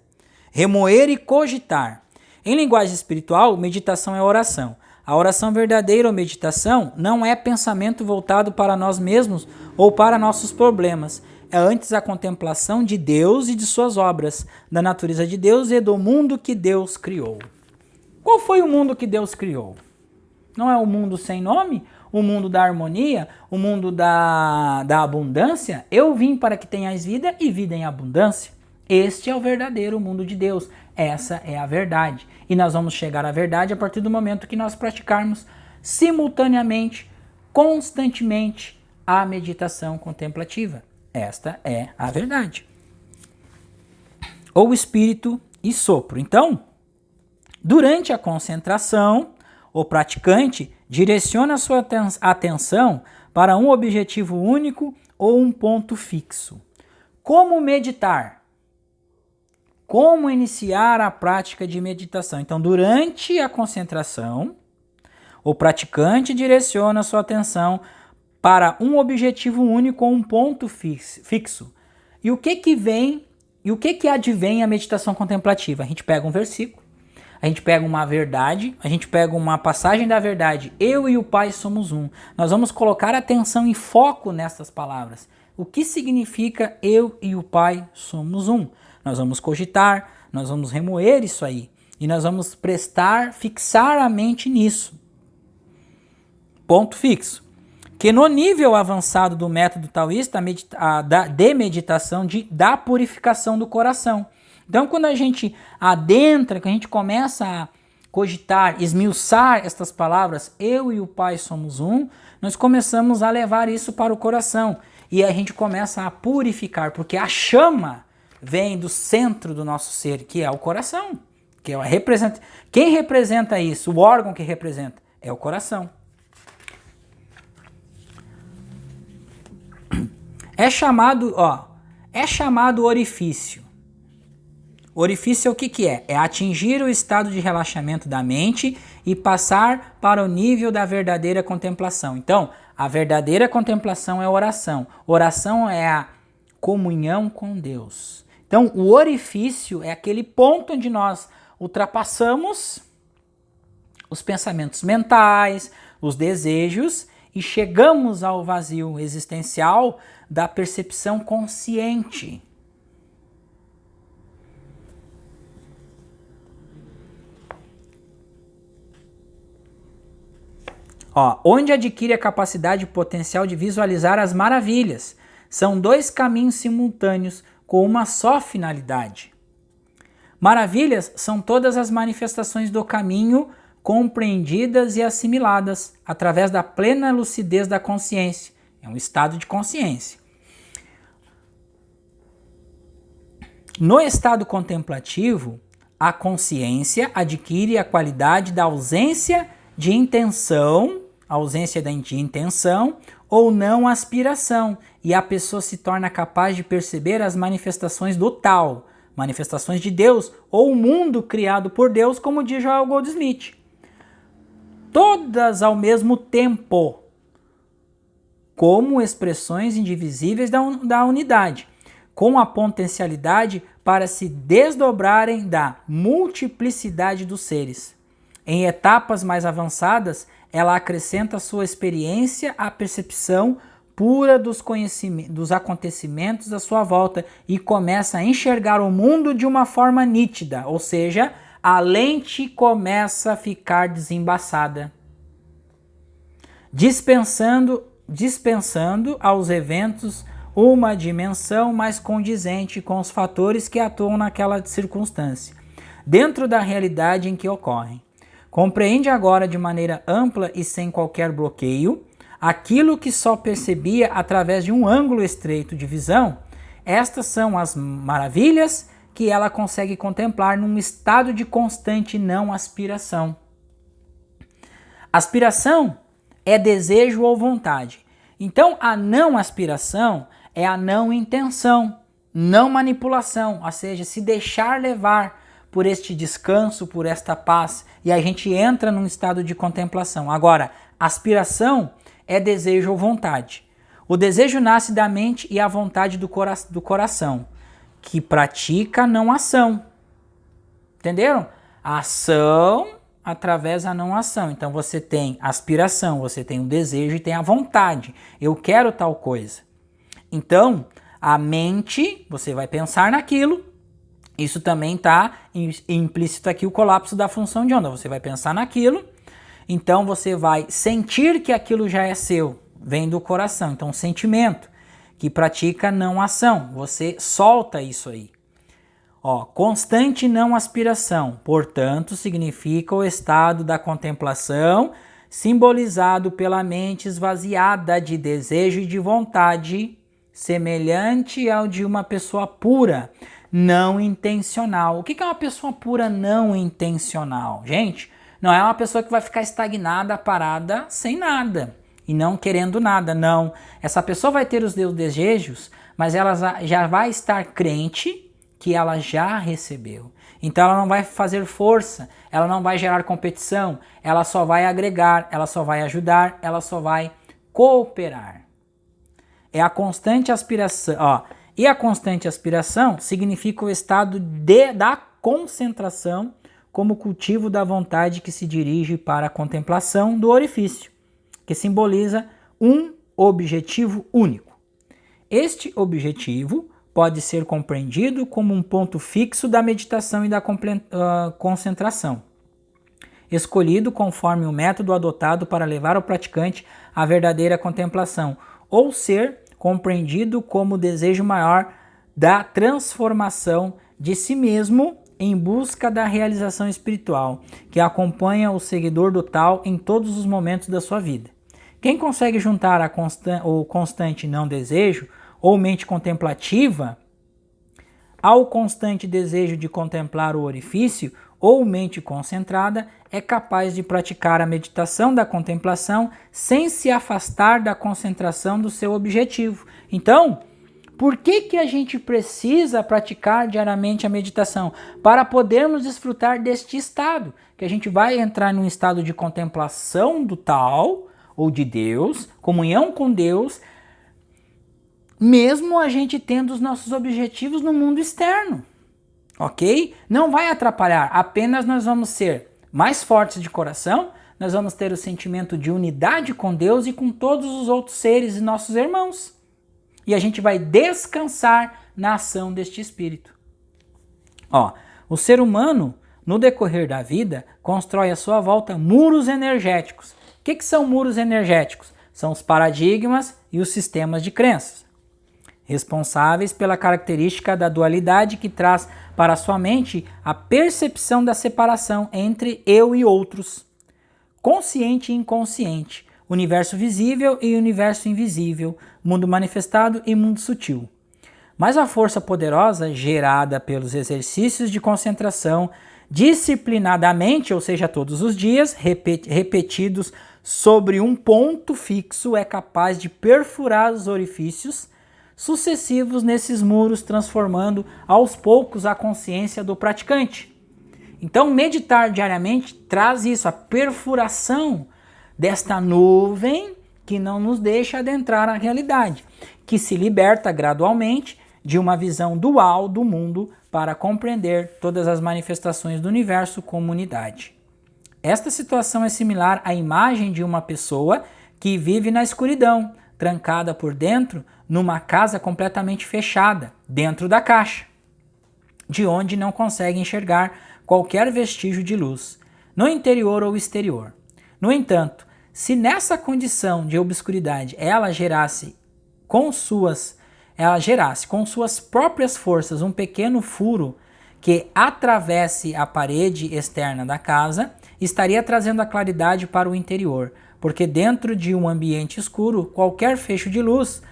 remoer e cogitar. Em linguagem espiritual, meditação é oração. A oração verdadeira ou meditação não é pensamento voltado para nós mesmos ou para nossos problemas. É antes a contemplação de Deus e de suas obras, da natureza de Deus e do mundo que Deus criou. Qual foi o mundo que Deus criou? Não é o mundo sem nome? O mundo da harmonia? O mundo da abundância? Eu vim para que tenhais vida e vida em abundância. Este é o verdadeiro mundo de Deus. Essa é a verdade. E nós vamos chegar à verdade a partir do momento que nós praticarmos simultaneamente, constantemente, a meditação contemplativa. Esta é a verdade. Ou espírito e sopro. Então, durante a concentração, o praticante direciona sua atenção para um objetivo único ou um ponto fixo. Como meditar? Como iniciar a prática de meditação? Então, durante a concentração, o praticante direciona sua atenção para um objetivo único ou um ponto fixo. E o que advém a meditação contemplativa? A gente pega um versículo, a gente pega uma verdade, a gente pega uma passagem da verdade. Eu e o Pai somos um. Nós vamos colocar atenção e foco nessas palavras. O que significa eu e o Pai somos um? Nós vamos cogitar, nós vamos remoer isso aí. E nós vamos fixar a mente nisso. Ponto fixo. Que no nível avançado do método taoísta, de meditação, da purificação do coração. Então, quando a gente adentra, que a gente começa a cogitar, esmiuçar estas palavras, eu e o Pai somos um, nós começamos a levar isso para o coração e a gente começa a purificar, porque a chama vem do centro do nosso ser, que é o coração, que é quem representa isso, o órgão que representa, é o coração. É chamado orifício. Orifício é o que é? É atingir o estado de relaxamento da mente e passar para o nível da verdadeira contemplação. Então, a verdadeira contemplação é oração. Oração é a comunhão com Deus. Então, o orifício é aquele ponto onde nós ultrapassamos os pensamentos mentais, os desejos e chegamos ao vazio existencial da percepção consciente. Onde adquire a capacidade e potencial de visualizar as maravilhas. São dois caminhos simultâneos com uma só finalidade. Maravilhas são todas as manifestações do caminho compreendidas e assimiladas através da plena lucidez da consciência. É um estado de consciência. No estado contemplativo, a consciência adquire a qualidade da ausência de intenção, ou não aspiração, e a pessoa se torna capaz de perceber as manifestações do tal, manifestações de Deus, ou o mundo criado por Deus, como diz Joel Goldsmith. Todas ao mesmo tempo, como expressões indivisíveis da unidade, com a potencialidade para se desdobrarem da multiplicidade dos seres. Em etapas mais avançadas, ela acrescenta sua experiência à percepção pura dos acontecimentos à sua volta e começa a enxergar o mundo de uma forma nítida, ou seja, a lente começa a ficar desembaçada, dispensando aos eventos uma dimensão mais condizente com os fatores que atuam naquela circunstância, dentro da realidade em que ocorrem. Compreende agora de maneira ampla e sem qualquer bloqueio aquilo que só percebia através de um ângulo estreito de visão. Estas são as maravilhas que ela consegue contemplar num estado de constante não aspiração. Aspiração é desejo ou vontade. Então, a não aspiração é a não intenção, não manipulação, ou seja, se deixar levar por este descanso, por esta paz, e a gente entra num estado de contemplação. Agora, aspiração é desejo ou vontade. O desejo nasce da mente e a vontade do coração, que pratica a não ação. Entenderam? A ação através da não ação. Então você tem aspiração, você tem o desejo e tem a vontade. Eu quero tal coisa. Então, a mente, você vai pensar naquilo. Isso também está implícito aqui o colapso da função de onda. Você vai pensar naquilo, então você vai sentir que aquilo já é seu, vem do coração. Então, sentimento que pratica não ação, você solta isso aí. Constante não aspiração, portanto, significa o estado da contemplação, simbolizado pela mente esvaziada de desejo e de vontade, semelhante ao de uma pessoa pura, não intencional. O que é uma pessoa pura não intencional? Gente, não é uma pessoa que vai ficar estagnada, parada, sem nada e não querendo nada, não. Essa pessoa vai ter os seus desejos, mas ela já vai estar crente que ela já recebeu. Então ela não vai fazer força, ela não vai gerar competição, ela só vai agregar, ela só vai ajudar, ela só vai cooperar. É a constante aspiração, E a constante aspiração significa o estado da concentração como cultivo da vontade que se dirige para a contemplação do orifício, que simboliza um objetivo único. Este objetivo pode ser compreendido como um ponto fixo da meditação e da concentração, escolhido conforme o método adotado para levar o praticante à verdadeira contemplação, ou ser compreendido como o desejo maior da transformação de si mesmo em busca da realização espiritual, que acompanha o seguidor do tal em todos os momentos da sua vida. Quem consegue juntar o constante não desejo ou mente contemplativa ao constante desejo de contemplar o orifício ou mente concentrada é capaz de praticar a meditação da contemplação sem se afastar da concentração do seu objetivo. Então, por que a gente precisa praticar diariamente a meditação? Para podermos desfrutar deste estado, que a gente vai entrar num estado de contemplação do tal, ou de Deus, comunhão com Deus, mesmo a gente tendo os nossos objetivos no mundo externo, ok? Não vai atrapalhar, apenas nós vamos ser mais fortes de coração, nós vamos ter o sentimento de unidade com Deus e com todos os outros seres e nossos irmãos. E a gente vai descansar na ação deste Espírito. O ser humano, no decorrer da vida, constrói à sua volta muros energéticos. O que são muros energéticos? São os paradigmas e os sistemas de crenças, responsáveis pela característica da dualidade que traz para a sua mente a percepção da separação entre eu e outros, consciente e inconsciente, universo visível e universo invisível, mundo manifestado e mundo sutil. Mas a força poderosa gerada pelos exercícios de concentração disciplinadamente, ou seja, todos os dias, repetidos sobre um ponto fixo, é capaz de perfurar os orifícios sucessivos nesses muros, transformando aos poucos a consciência do praticante. Então, meditar diariamente traz isso, a perfuração desta nuvem que não nos deixa adentrar a realidade, que se liberta gradualmente de uma visão dual do mundo para compreender todas as manifestações do universo como unidade. Esta situação é similar à imagem de uma pessoa que vive na escuridão, trancada por dentro numa casa completamente fechada, dentro da caixa, de onde não consegue enxergar qualquer vestígio de luz, no interior ou exterior. No entanto, se nessa condição de obscuridade ela gerasse com suas próprias forças um pequeno furo que atravesse a parede externa da casa, estaria trazendo a claridade para o interior, porque dentro de um ambiente escuro, qualquer fecho de luz,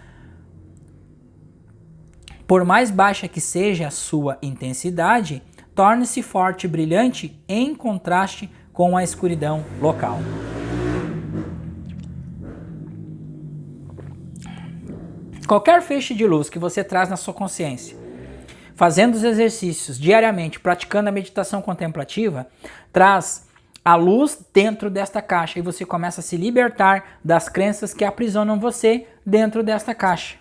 por mais baixa que seja a sua intensidade, torne-se forte e brilhante em contraste com a escuridão local. Qualquer feixe de luz que você traz na sua consciência, fazendo os exercícios diariamente, praticando a meditação contemplativa, traz a luz dentro desta caixa e você começa a se libertar das crenças que aprisionam você dentro desta caixa.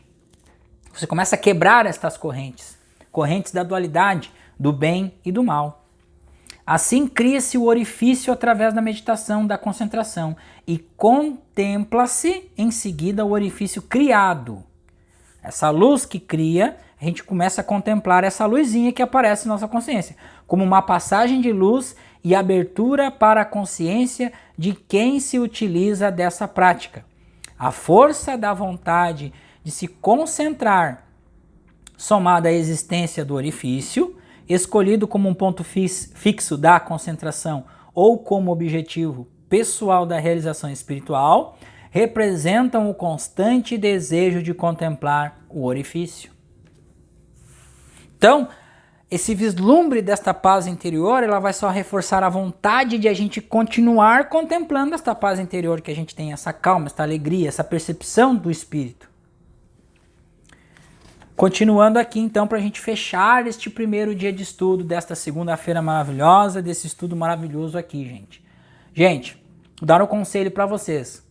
Você começa a quebrar estas correntes da dualidade, do bem e do mal. Assim cria-se o orifício através da meditação, da concentração, e contempla-se em seguida o orifício criado. Essa luz que cria, a gente começa a contemplar essa luzinha que aparece na nossa consciência, como uma passagem de luz e abertura para a consciência de quem se utiliza dessa prática. A força da vontade de se concentrar, somada à existência do orifício, escolhido como um ponto fixo da concentração ou como objetivo pessoal da realização espiritual, representam o constante desejo de contemplar o orifício. Então, esse vislumbre desta paz interior, ela vai só reforçar a vontade de a gente continuar contemplando esta paz interior, que a gente tem essa calma, essa alegria, essa percepção do espírito. Continuando aqui então para a gente fechar este primeiro dia de estudo desta segunda-feira maravilhosa, desse estudo maravilhoso aqui, gente. Gente, vou dar um conselho para vocês.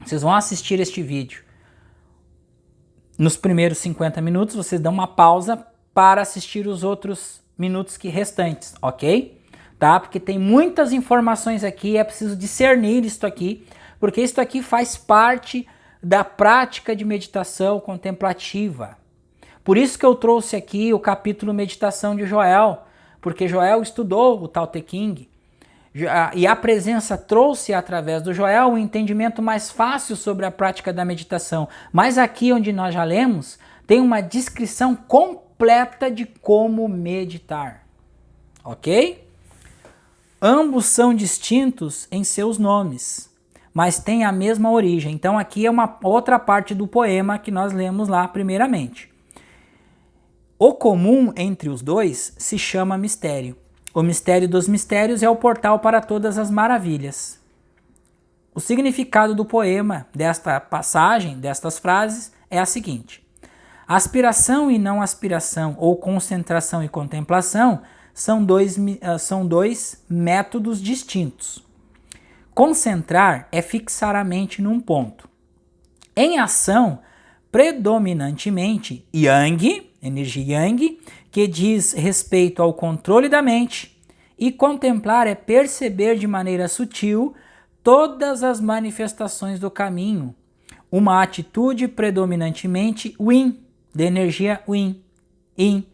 Vocês vão assistir este vídeo. Nos primeiros 50 minutos, vocês dão uma pausa para assistir os outros minutos restantes, ok? Tá? Porque tem muitas informações aqui, é preciso discernir isto aqui, porque isto aqui faz parte da prática de meditação contemplativa. Por isso que eu trouxe aqui o capítulo Meditação de Joel, porque Joel estudou o Tao Te Ching, e a presença trouxe através do Joel um entendimento mais fácil sobre a prática da meditação. Mas aqui onde nós já lemos, tem uma descrição completa de como meditar. Ok? Ambos são distintos em seus nomes, mas têm a mesma origem. Então aqui é uma outra parte do poema que nós lemos lá primeiramente. O comum entre os dois se chama mistério. O mistério dos mistérios é o portal para todas as maravilhas. O significado do poema, desta passagem, destas frases, é a seguinte: aspiração e não aspiração, ou concentração e contemplação, são dois métodos distintos. Concentrar é fixar a mente num ponto. Em ação, predominantemente Yang, energia Yang, que diz respeito ao controle da mente, e contemplar é perceber de maneira sutil todas as manifestações do caminho. Uma atitude predominantemente Yin, de energia Yin,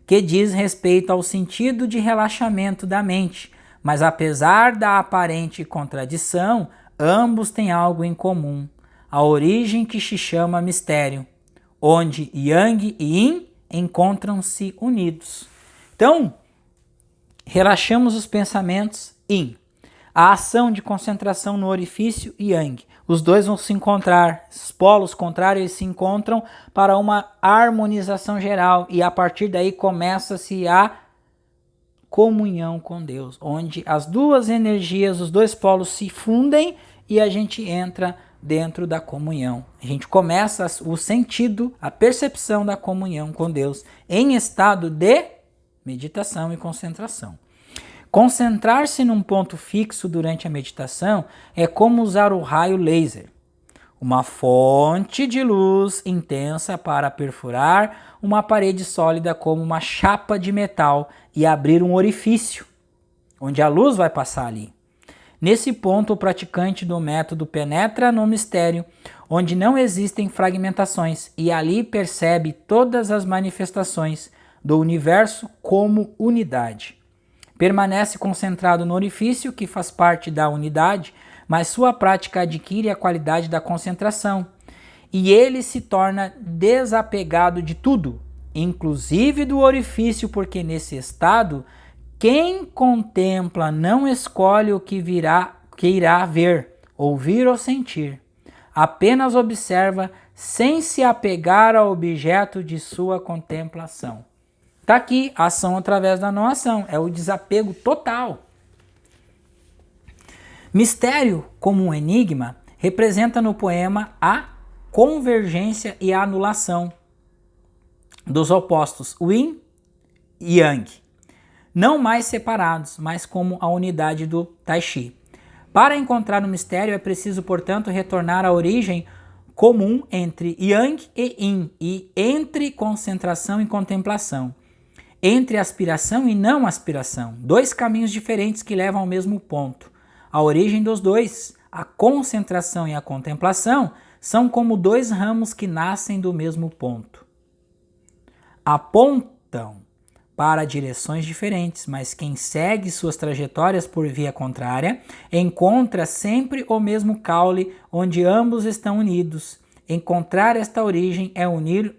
que diz respeito ao sentido de relaxamento da mente, mas apesar da aparente contradição, ambos têm algo em comum, a origem que se chama mistério, onde Yang e Yin encontram-se unidos. Então, relaxamos os pensamentos Yin. A ação de concentração no orifício Yang. Os dois vão se encontrar, os polos contrários eles se encontram para uma harmonização geral e a partir daí começa-se a comunhão com Deus, onde as duas energias, os dois polos se fundem e a gente entra dentro da comunhão. A gente começa o sentido, a percepção da comunhão com Deus em estado de meditação e concentração. Concentrar-se num ponto fixo durante a meditação é como usar o raio laser, uma fonte de luz intensa para perfurar uma parede sólida como uma chapa de metal e abrir um orifício, onde a luz vai passar ali. Nesse ponto, o praticante do método penetra no mistério, onde não existem fragmentações, e ali percebe todas as manifestações do universo como unidade. Permanece concentrado no orifício, que faz parte da unidade, mas sua prática adquire a qualidade da concentração, e ele se torna desapegado de tudo, inclusive do orifício, porque nesse estado, quem contempla não escolhe o que irá ver, ouvir ou sentir. Apenas observa sem se apegar ao objeto de sua contemplação. Está aqui, ação através da não ação, é o desapego total. Mistério, como um enigma, representa no poema a convergência e a anulação dos opostos Yin e Yang, não mais separados, mas como a unidade do Tai Chi. Para encontrar o mistério é preciso, portanto, retornar à origem comum entre Yang e Yin e entre concentração e contemplação. Entre aspiração e não aspiração, dois caminhos diferentes que levam ao mesmo ponto. A origem dos dois, a concentração e a contemplação, são como dois ramos que nascem do mesmo ponto. Apontam para direções diferentes, mas quem segue suas trajetórias por via contrária encontra sempre o mesmo caule onde ambos estão unidos. Encontrar esta origem é unir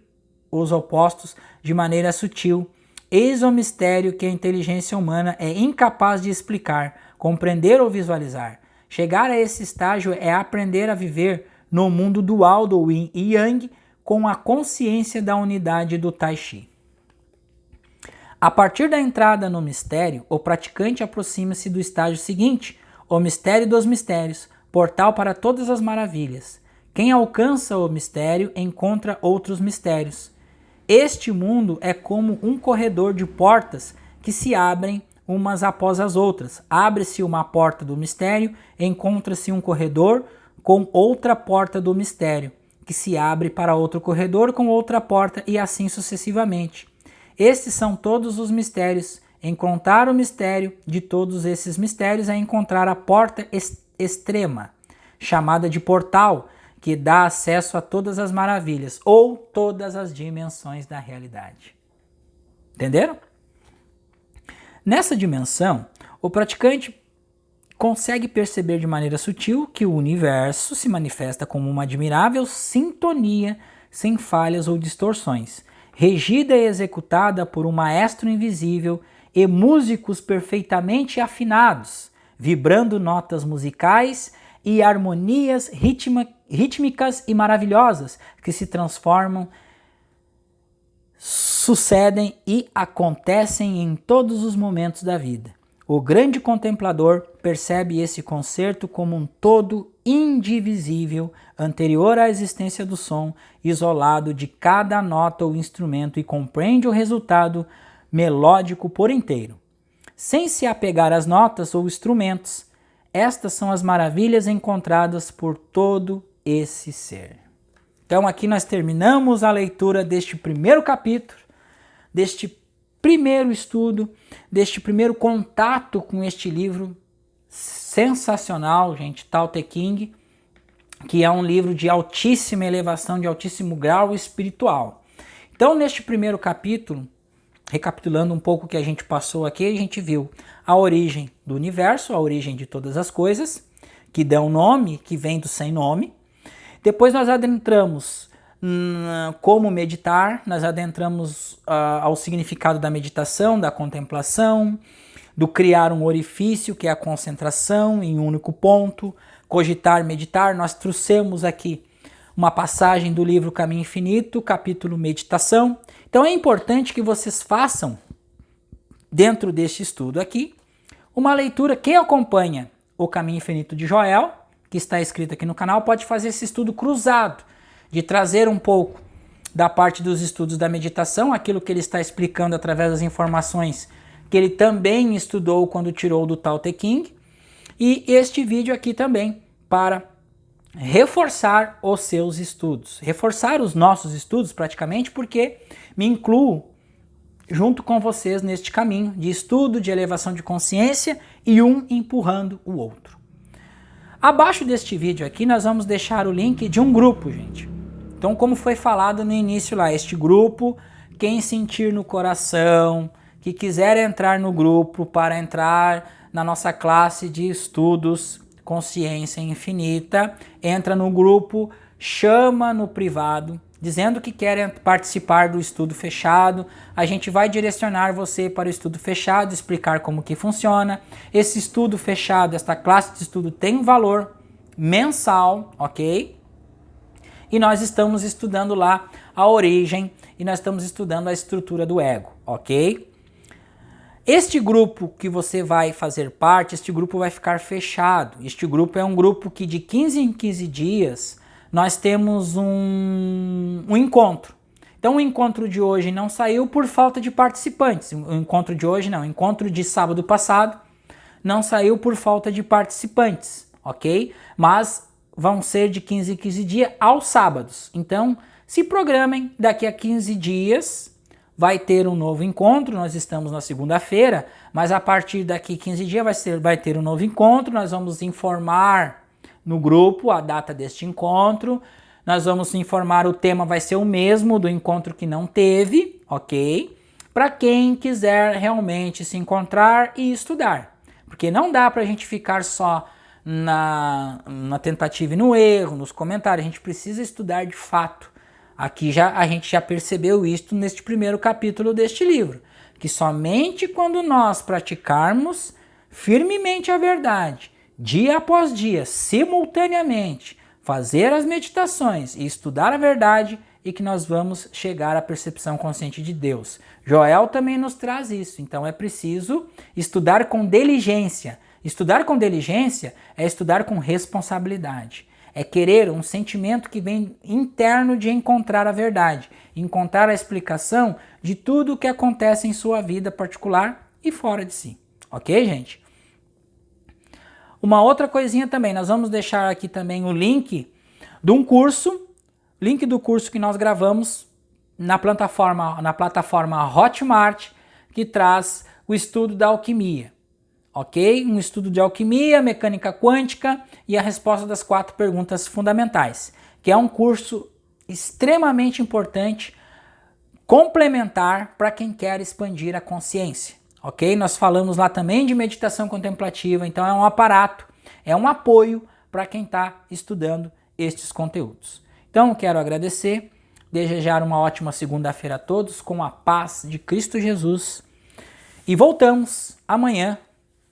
os opostos de maneira sutil. Eis o mistério que a inteligência humana é incapaz de explicar, compreender ou visualizar. Chegar a esse estágio é aprender a viver no mundo dual do Yin e Yang com a consciência da unidade do Tai Chi. A partir da entrada no mistério, o praticante aproxima-se do estágio seguinte, o mistério dos mistérios, portal para todas as maravilhas. Quem alcança o mistério encontra outros mistérios. Este mundo é como um corredor de portas que se abrem umas após as outras. Abre-se uma porta do mistério, encontra-se um corredor com outra porta do mistério, que se abre para outro corredor com outra porta e assim sucessivamente. Estes são todos os mistérios. Encontrar o mistério de todos esses mistérios é encontrar a porta extrema, chamada de portal, que dá acesso a todas as maravilhas ou todas as dimensões da realidade. Entenderam? Nessa dimensão, o praticante consegue perceber de maneira sutil que o universo se manifesta como uma admirável sintonia sem falhas ou distorções, regida e executada por um maestro invisível e músicos perfeitamente afinados, vibrando notas musicais e harmonias rítmicas e maravilhosas que se transformam, sucedem e acontecem em todos os momentos da vida. O grande contemplador percebe esse concerto como um todo indivisível, anterior à existência do som, isolado de cada nota ou instrumento, e compreende o resultado melódico por inteiro. Sem se apegar às notas ou instrumentos, estas são as maravilhas encontradas por todo esse ser. Então aqui nós terminamos a leitura deste primeiro capítulo, deste primeiro estudo, deste primeiro contato com este livro sensacional, gente, Tao Te Ching, que é um livro de altíssima elevação, de altíssimo grau espiritual. Então, neste primeiro capítulo, recapitulando um pouco o que a gente passou aqui, a gente viu a origem do universo, a origem de todas as coisas, que dão nome, que vem do sem nome. Depois nós adentramos como meditar, nós adentramos ao significado da meditação, da contemplação, do criar um orifício, que é a concentração em um único ponto, cogitar, meditar. Nós trouxemos aqui uma passagem do livro Caminho Infinito, capítulo Meditação. Então é importante que vocês façam, dentro deste estudo aqui, uma leitura. Quem acompanha o Caminho Infinito de Joel, que está escrito aqui no canal, pode fazer esse estudo cruzado, de trazer um pouco da parte dos estudos da meditação, aquilo que ele está explicando através das informações que ele também estudou quando tirou do Tao Te Ching, e este vídeo aqui também para reforçar os seus estudos, reforçar os nossos estudos praticamente, porque me incluo junto com vocês neste caminho de estudo, de elevação de consciência, e um empurrando o outro. Abaixo deste vídeo aqui nós vamos deixar o link de um grupo, gente. Então, como foi falado no início lá, este grupo, quem sentir no coração, que quiser entrar no grupo para entrar na nossa classe de estudos Consciência Infinita, entra no grupo, chama no privado, dizendo que quer participar do estudo fechado. A gente vai direcionar você para o estudo fechado, explicar como que funciona. Esse estudo fechado, esta classe de estudo tem um valor mensal, ok? E nós estamos estudando lá a origem e nós estamos estudando a estrutura do ego, ok? Este grupo que você vai fazer parte, este grupo vai ficar fechado. Este grupo é um grupo que de 15 em 15 dias nós temos um encontro. Então o encontro de hoje não saiu por falta de participantes. O encontro de hoje não, o encontro de sábado passado não saiu por falta de participantes, ok? Mas vão ser de 15 em 15 dias aos sábados. Então se programem, daqui a 15 dias vai ter um novo encontro. Nós estamos na segunda-feira, mas a partir daqui 15 dias vai ter um novo encontro. Nós vamos informar no grupo a data deste encontro. Nós vamos informar, o tema vai ser o mesmo do encontro que não teve, ok? Para quem quiser realmente se encontrar e estudar. Porque não dá para a gente ficar só na tentativa e no erro, nos comentários. A gente precisa estudar de fato. Aqui a gente já percebeu isso neste primeiro capítulo deste livro, que somente quando nós praticarmos firmemente a verdade, dia após dia, simultaneamente, fazer as meditações e estudar a verdade, e que nós vamos chegar à percepção consciente de Deus. Joel também nos traz isso, então é preciso estudar com diligência. Estudar com diligência é estudar com responsabilidade. É querer um sentimento que vem interno de encontrar a verdade, encontrar a explicação de tudo o que acontece em sua vida particular e fora de si. Ok, gente? Uma outra coisinha também, nós vamos deixar aqui também o link de um curso, link do curso que nós gravamos na plataforma Hotmart, que traz o estudo da alquimia. Ok? Um estudo de alquimia, mecânica quântica e a resposta das 4 perguntas fundamentais, que é um curso extremamente importante, complementar para quem quer expandir a consciência. Ok? Nós falamos lá também de meditação contemplativa, então é um aparato, é um apoio para quem está estudando estes conteúdos. Então quero agradecer, desejar uma ótima segunda-feira a todos, com a paz de Cristo Jesus, e voltamos amanhã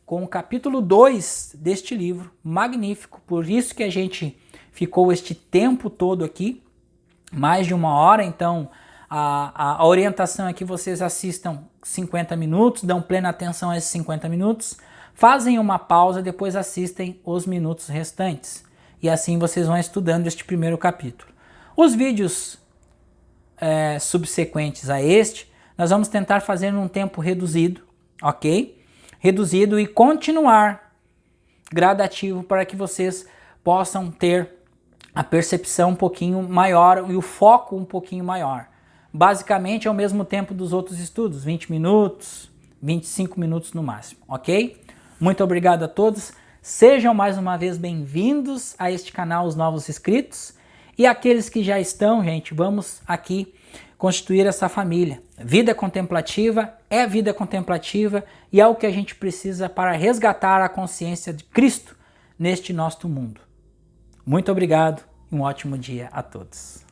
com o capítulo 2 deste livro, magnífico, por isso que a gente ficou este tempo todo aqui, mais de 1 hora, então a orientação é que vocês assistam 50 minutos, dão plena atenção a esses 50 minutos, fazem uma pausa, depois assistem os minutos restantes, e assim vocês vão estudando este primeiro capítulo. Os vídeos subsequentes a este, nós vamos tentar fazer num tempo reduzido, ok? Reduzido e continuar gradativo para que vocês possam ter a percepção um pouquinho maior e o foco um pouquinho maior. Basicamente é o mesmo tempo dos outros estudos, 20 minutos, 25 minutos no máximo, ok? Muito obrigado a todos, sejam mais uma vez bem-vindos a este canal, os novos inscritos, e aqueles que já estão, gente, vamos aqui constituir essa família. Vida contemplativa é vida contemplativa e é o que a gente precisa para resgatar a consciência de Cristo neste nosso mundo. Muito obrigado e um ótimo dia a todos.